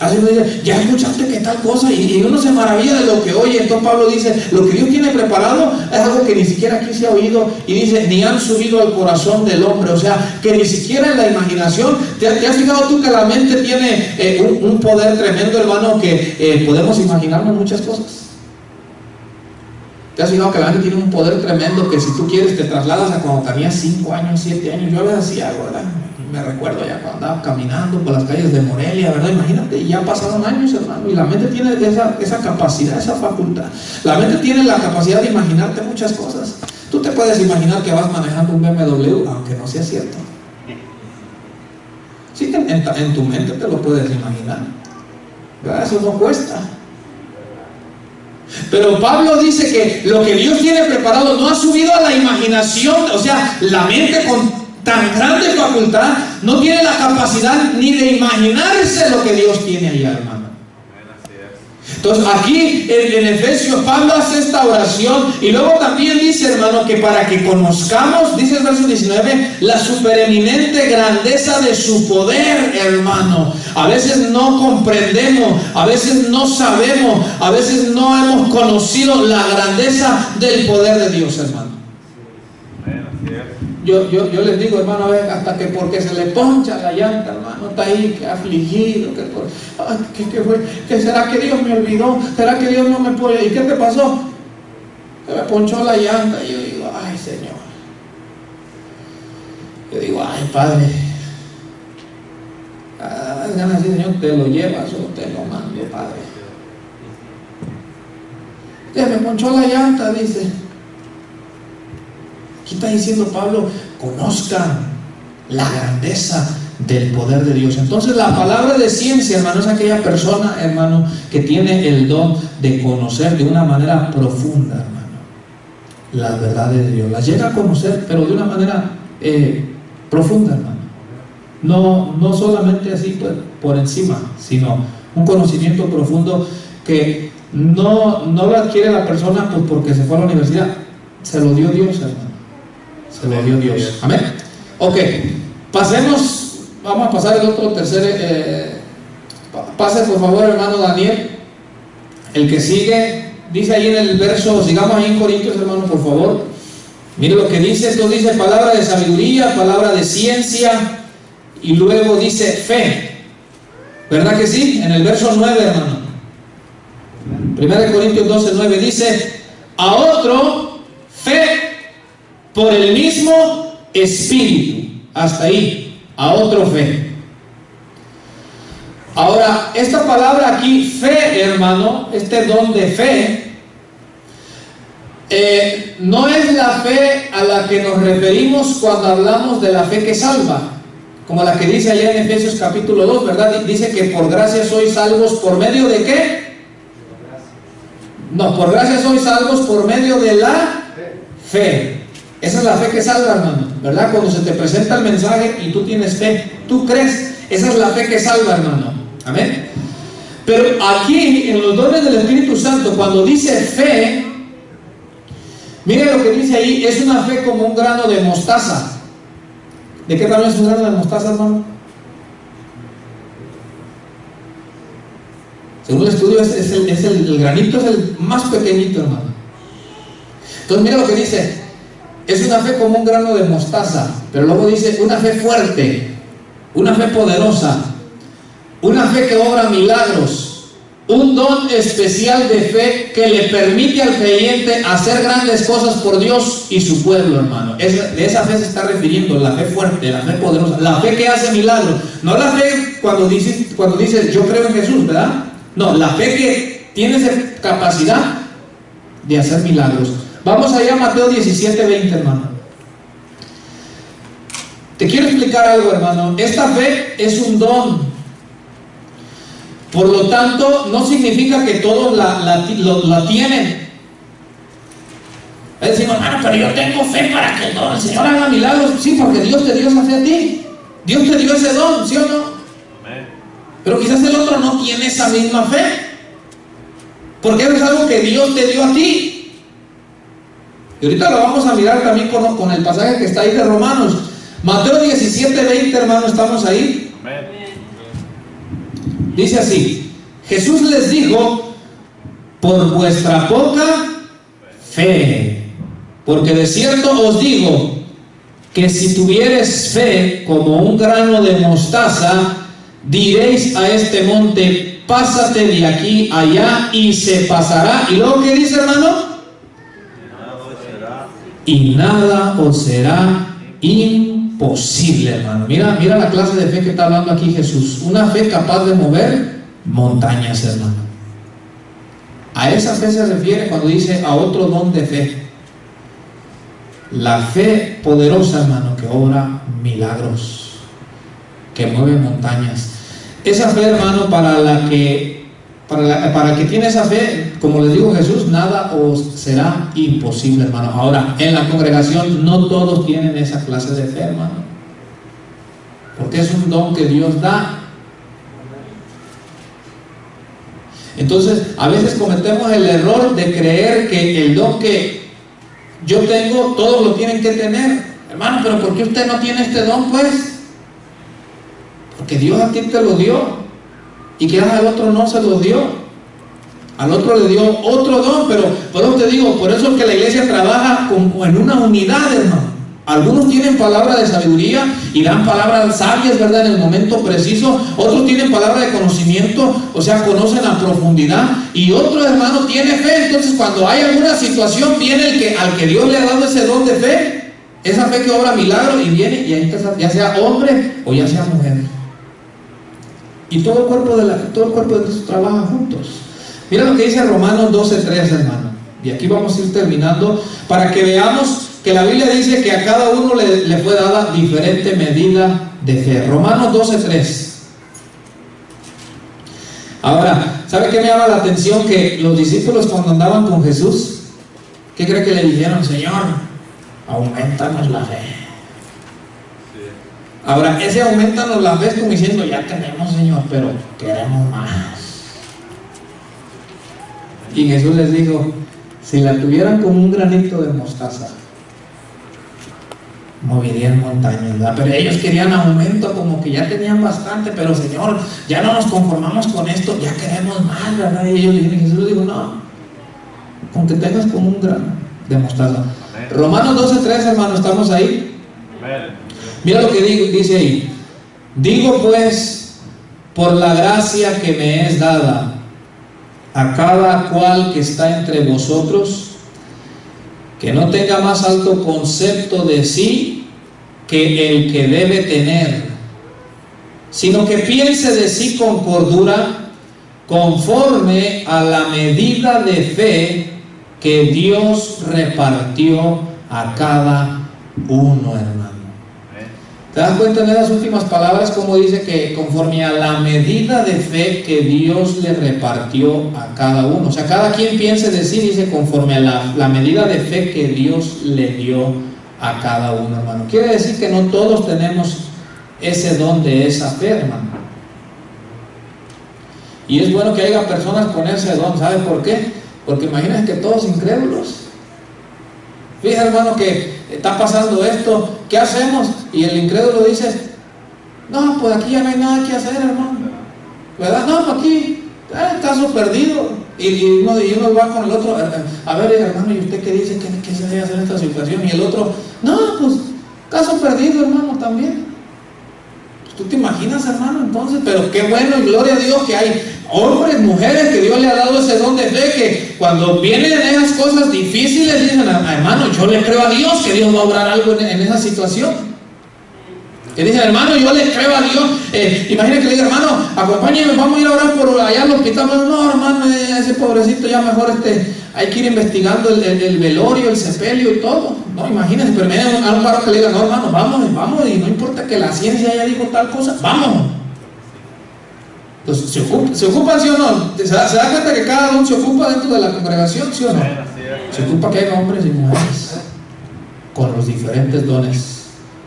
Así uno dice, ya escuchaste que tal cosa, y uno se maravilla de lo que oye. Entonces Pablo dice, lo que Dios tiene preparado es algo que ni siquiera aquí se ha oído, y dice, ni han subido al corazón del hombre. O sea, que ni siquiera en la imaginación. ¿Te has fijado tú que la mente tiene un poder tremendo, hermano, que podemos imaginarnos muchas cosas? ¿Te has fijado que la mente tiene un poder tremendo que si tú quieres te trasladas a cuando tenías 5 años, 7 años? Yo a veces hacía algo, ¿verdad? Me recuerdo ya cuando andaba caminando por las calles de Morelia, ¿verdad? Imagínate, ya pasaron años, hermano, y la mente tiene esa capacidad, esa facultad. La mente tiene la capacidad de imaginarte muchas cosas. Tú te puedes imaginar que vas manejando un BMW, aunque no sea cierto. Sí, en tu mente te lo puedes imaginar, ¿verdad? Eso no cuesta. Pero Pablo dice que lo que Dios tiene preparado no ha subido a la imaginación. O sea, la mente con tan grande facultad no tiene la capacidad ni de imaginarse lo que Dios tiene allá, hermano. Entonces aquí en Efesios Pablo hace esta oración, y luego también dice, hermano, que para que conozcamos, dice el verso 19, la supereminente grandeza de su poder, hermano. A veces no comprendemos, a veces no sabemos, a veces no hemos conocido la grandeza del poder de Dios, hermano. yo les digo, hermano, a ver, hasta que porque se le poncha la llanta, hermano, está ahí, que afligido, ¿qué fue? ¿Qué será que Dios me olvidó? ¿Será que Dios no me puede? ¿Y qué te pasó? Se me ponchó la llanta. Y yo digo, ay, Señor. Yo digo, ay, Padre, ganas de Señor, te lo llevas o te lo mando, Padre. Ya me ponchó la llanta, dice. Aquí está diciendo Pablo, conozcan la grandeza del poder de Dios. Entonces la palabra de ciencia, hermano, es aquella persona, hermano, que tiene el don de conocer de una manera profunda, hermano, las verdades de Dios. Las llega a conocer, pero de una manera profunda, hermano. No solamente así por encima, sino un conocimiento profundo que no lo adquiere la persona pues porque se fue a la universidad. Se lo dio Dios, hermano. Se lo dio Dios. Amén. Ok, pasemos. Vamos a pasar el otro tercer. Pase por favor, hermano Daniel. El que sigue, dice ahí en el verso, sigamos ahí en Corintios, hermano, por favor. Mire lo que dice. Esto dice palabra de sabiduría, palabra de ciencia, y luego dice fe. ¿Verdad que sí? En el verso 9, hermano. 1 Corintios 12:9 dice: a otro fe por el mismo Espíritu. Hasta ahí, a otro fe. Ahora, esta palabra aquí, fe, hermano, este don de fe, no es la fe a la que nos referimos cuando hablamos de la fe que salva, como la que dice allá en Efesios capítulo 2, ¿verdad? Dice que por gracia sois salvos, ¿por medio de qué? No, por gracia sois salvos por medio de la fe. Esa es la fe que salva, hermano, ¿verdad? Cuando se te presenta el mensaje y tú tienes fe, tú crees, esa es la fe que salva, hermano. Amén. Pero aquí, en los dones del Espíritu Santo, cuando dice fe, mire lo que dice ahí, es una fe como un grano de mostaza. ¿De qué tamaño es un grano de mostaza, hermano? Según el estudio, el granito es el más pequeñito, hermano. Entonces, mira lo que dice. Es una fe como un grano de mostaza, pero luego dice una fe fuerte, una fe poderosa, una fe que obra milagros, un don especial de fe que le permite al creyente hacer grandes cosas por Dios y su pueblo, hermano. De esa fe se está refiriendo, la fe fuerte, la fe poderosa, la fe que hace milagros. No la fe cuando dices yo creo en Jesús, ¿verdad? No, la fe que tiene esa capacidad de hacer milagros. Vamos allá a Mateo 17:20, hermano. Te quiero explicar algo, hermano. Esta fe es un don. Por lo tanto, no significa que todos la tienen. Es decir, hermano, pero yo tengo fe para que el Señor haga milagros. Sí, porque Dios te dio esa fe a ti. Dios te dio ese don, ¿sí o no? Amén. Pero quizás el otro no tiene esa misma fe. Porque eso es algo que Dios te dio a ti. Y ahorita lo vamos a mirar también con el pasaje que está ahí de Romanos. Mateo 17:20, hermano, estamos ahí. Amén. Dice así: Jesús les dijo, por vuestra poca fe, porque de cierto os digo, que si tuviereis fe como un grano de mostaza, diréis a este monte, pásate de aquí allá, y se pasará. ¿Y luego qué dice, hermano? Y nada os será imposible, hermano. Mira la clase de fe que está hablando aquí Jesús. Una fe capaz de mover montañas, hermano. A esa fe se refiere cuando dice a otro don de fe. La fe poderosa, hermano, que obra milagros, que mueve montañas. Esa fe, hermano, para que tiene esa fe, como les digo Jesús, nada os será imposible, hermano. Ahora, en la congregación no todos tienen esa clase de fe, hermano, porque es un don que Dios da. Entonces, a veces cometemos el error de creer que el don que yo tengo, todos lo tienen que tener. Hermano, pero ¿por qué usted no tiene este don, pues? Porque Dios a ti te lo dio. Y que al otro no se lo dio. Al otro le dio otro don. Pero por eso te digo, por eso es que la iglesia trabaja como en una unidad, hermano. Algunos tienen palabra de sabiduría y dan palabras sabias, ¿verdad?, en el momento preciso. Otros tienen palabra de conocimiento, o sea, conocen a profundidad. Y otro hermano tiene fe. Entonces, cuando hay alguna situación, viene al que Dios le ha dado ese don de fe, esa fe que obra milagro, y viene, y ahí está, ya sea hombre o ya sea mujer. Y todo el cuerpo de Cristo trabaja juntos. Mira lo que dice Romanos 12:3, hermano. Y aquí vamos a ir terminando para que veamos que la Biblia dice que a cada uno le fue dada diferente medida de fe. Romanos 12:3. Ahora, ¿sabe qué me llama la atención? Que los discípulos, cuando andaban con Jesús, ¿qué cree que le dijeron? Señor, aumentanos la fe. Ahora, ese aumentanos la fe es como diciendo, ya tenemos, Señor, pero queremos más. Y Jesús les dijo, si la tuvieran como un granito de mostaza, moverían montañas, ¿verdad? Pero ellos querían aumento, como que ya tenían bastante, pero Señor, ya no nos conformamos con esto, ya queremos más, ¿verdad? Y Jesús les dijo, no, con que tengas como un grano de mostaza. Amén. Romanos 12:3, hermano, ¿estamos ahí? Amén. Mira lo que dice ahí. Digo pues, por la gracia que me es dada, a cada cual que está entre vosotros, que no tenga más alto concepto de sí que el que debe tener, sino que piense de sí con cordura, conforme a la medida de fe que Dios repartió a cada uno, hermano. ¿Te das cuenta en esas últimas palabras cómo dice que conforme a la medida de fe que Dios le repartió a cada uno? O sea, cada quien piense de sí, dice conforme a la medida de fe que Dios le dio a cada uno, hermano. Quiere decir que no todos tenemos ese don de esa fe, hermano. Y es bueno que haya personas con ese don. ¿Sabe por qué? Porque imagínense que todos incrédulos. Fíjate, hermano, que está pasando esto, ¿qué hacemos? Y el incrédulo dice, no, pues aquí ya no hay nada que hacer, hermano, ¿verdad? No, pues aquí caso perdido. Y uno va con el otro, a ver, hermano, ¿y usted qué dice? ¿Qué se debe hacer en esta situación? Y el otro, no, pues caso perdido, hermano, también. ¿Tú te imaginas, hermano? Entonces, pero qué bueno, y gloria a Dios que hay hombres, mujeres que Dios le ha dado ese don de fe, que cuando vienen esas cosas difíciles dicen, hermano, yo le creo a Dios que Dios va a obrar algo en esa situación. Que dicen, hermano, yo le creo a Dios. Imagínate que le diga, hermano, acompáñenme, vamos a ir a orar por allá al hospital. No, hermano, ese pobrecito ya mejor hay que ir investigando el velorio, el sepelio y todo. No, imagínense, pero me da un varón que le diga, no, hermano, vamos, y no importa que la ciencia haya dicho tal cosa, vamos. Entonces, ¿se ocupan, sí o no? ¿Se da cuenta que cada uno se ocupa dentro de la congregación, sí o no? Se ocupa que haya hombres y mujeres con los diferentes dones.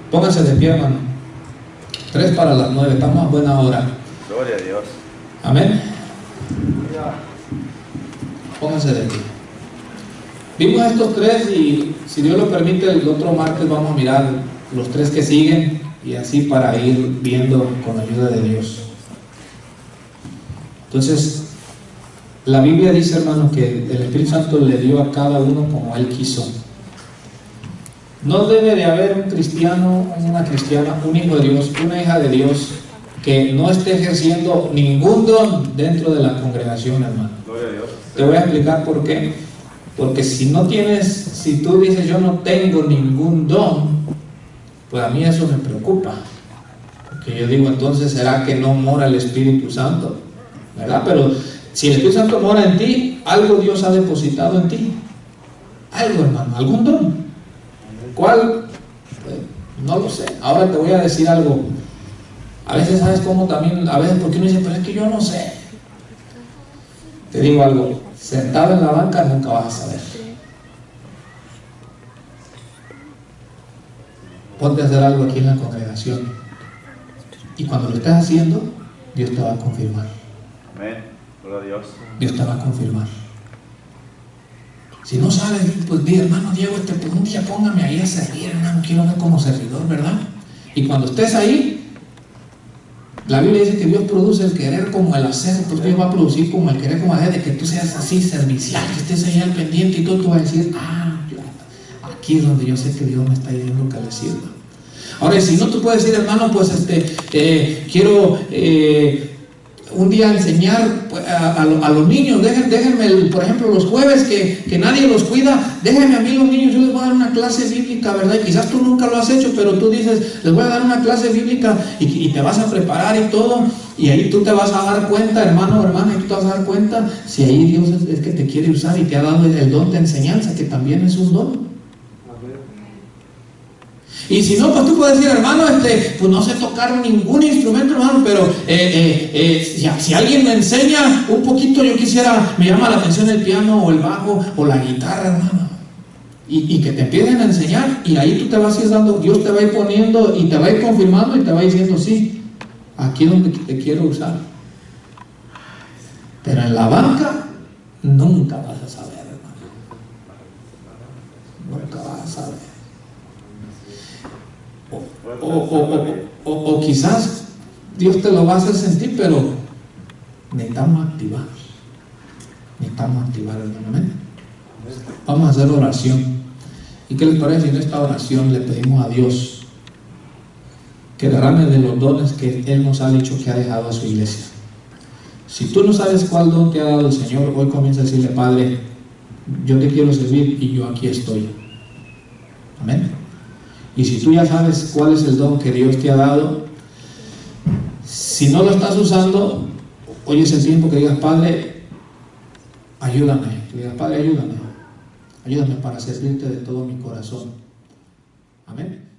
Pónganse de pie, hermano. 8:55, estamos a buena hora. Gloria a Dios. Amén. Pónganse de pie. Vimos estos tres y si Dios lo permite el otro martes vamos a mirar los tres que siguen y así para ir viendo con la ayuda de Dios. Entonces, la Biblia dice, hermano, que el Espíritu Santo le dio a cada uno como Él quiso. No debe de haber un cristiano, una cristiana, un hijo de Dios, una hija de Dios que no esté ejerciendo ningún don dentro de la congregación, hermano. Gloria a Dios. Te voy a explicar por qué. Porque si tú dices yo no tengo ningún don, pues a mí eso me preocupa. Porque yo digo, entonces, ¿será que no mora el Espíritu Santo? ¿Verdad? Pero si el Espíritu Santo mora en ti, algo Dios ha depositado en ti. Algo, hermano, algún don. ¿Cuál? Pues, no lo sé. Ahora te voy a decir algo. A veces sabes cómo también, a veces porque uno dice, pero es que yo no sé. Te digo algo, sentado en la banca nunca vas a saber. Ponte a hacer algo aquí en la congregación y cuando lo estés haciendo, Dios te va a confirmar. Amén. Gloria a Dios. Dios te va a confirmar. Si no sabes, pues di, hermano Diego, pues un día póngame ahí a servir, hermano, quiero ver como servidor, ¿verdad? Y cuando estés ahí, la Biblia dice que Dios produce el querer como el hacer, pues Dios va a producir como el querer como el hacer, de que tú seas así servicial, que estés ahí al pendiente y todo, tú vas a decir, aquí es donde yo sé que Dios me está diciendo que le sirva. Ahora, si no, tú puedes decir, hermano, pues quiero un día enseñar a los niños, déjenme, por ejemplo, los jueves que nadie los cuida, déjenme a mí los niños, yo les voy a dar una clase bíblica, ¿verdad? Y quizás tú nunca lo has hecho, pero tú dices, les voy a dar una clase bíblica y te vas a preparar y todo, y ahí tú te vas a dar cuenta, hermano o hermana, y tú te vas a dar cuenta si ahí Dios es que te quiere usar y te ha dado el don de enseñanza, que también es un don. Y si no, pues tú puedes decir, hermano, pues no sé tocar ningún instrumento, hermano, pero si alguien me enseña un poquito, me llama la atención el piano o el bajo o la guitarra, hermano. Y que te empiecen a enseñar, y ahí tú te vas a ir dando, Dios te va a ir poniendo y te va a ir confirmando y te va a ir diciendo, sí, aquí es donde te quiero usar. Pero en la banca nunca vas a saber, hermano. Nunca vas a saber. O quizás Dios te lo va a hacer sentir, pero necesitamos activar, hermano. Vamos a hacer oración. ¿Y qué les parece si en esta oración le pedimos a Dios que derrame de los dones que Él nos ha dicho que ha dejado a su iglesia? Si tú no sabes cuál don te ha dado el Señor, hoy comienza a decirle, Padre, yo te quiero servir y yo aquí estoy. Amén. Y si tú ya sabes cuál es el don que Dios te ha dado, si no lo estás usando, hoy es el tiempo que digas, Padre, ayúdame. Que digas, Padre, ayúdame para servirte de todo mi corazón. Amén.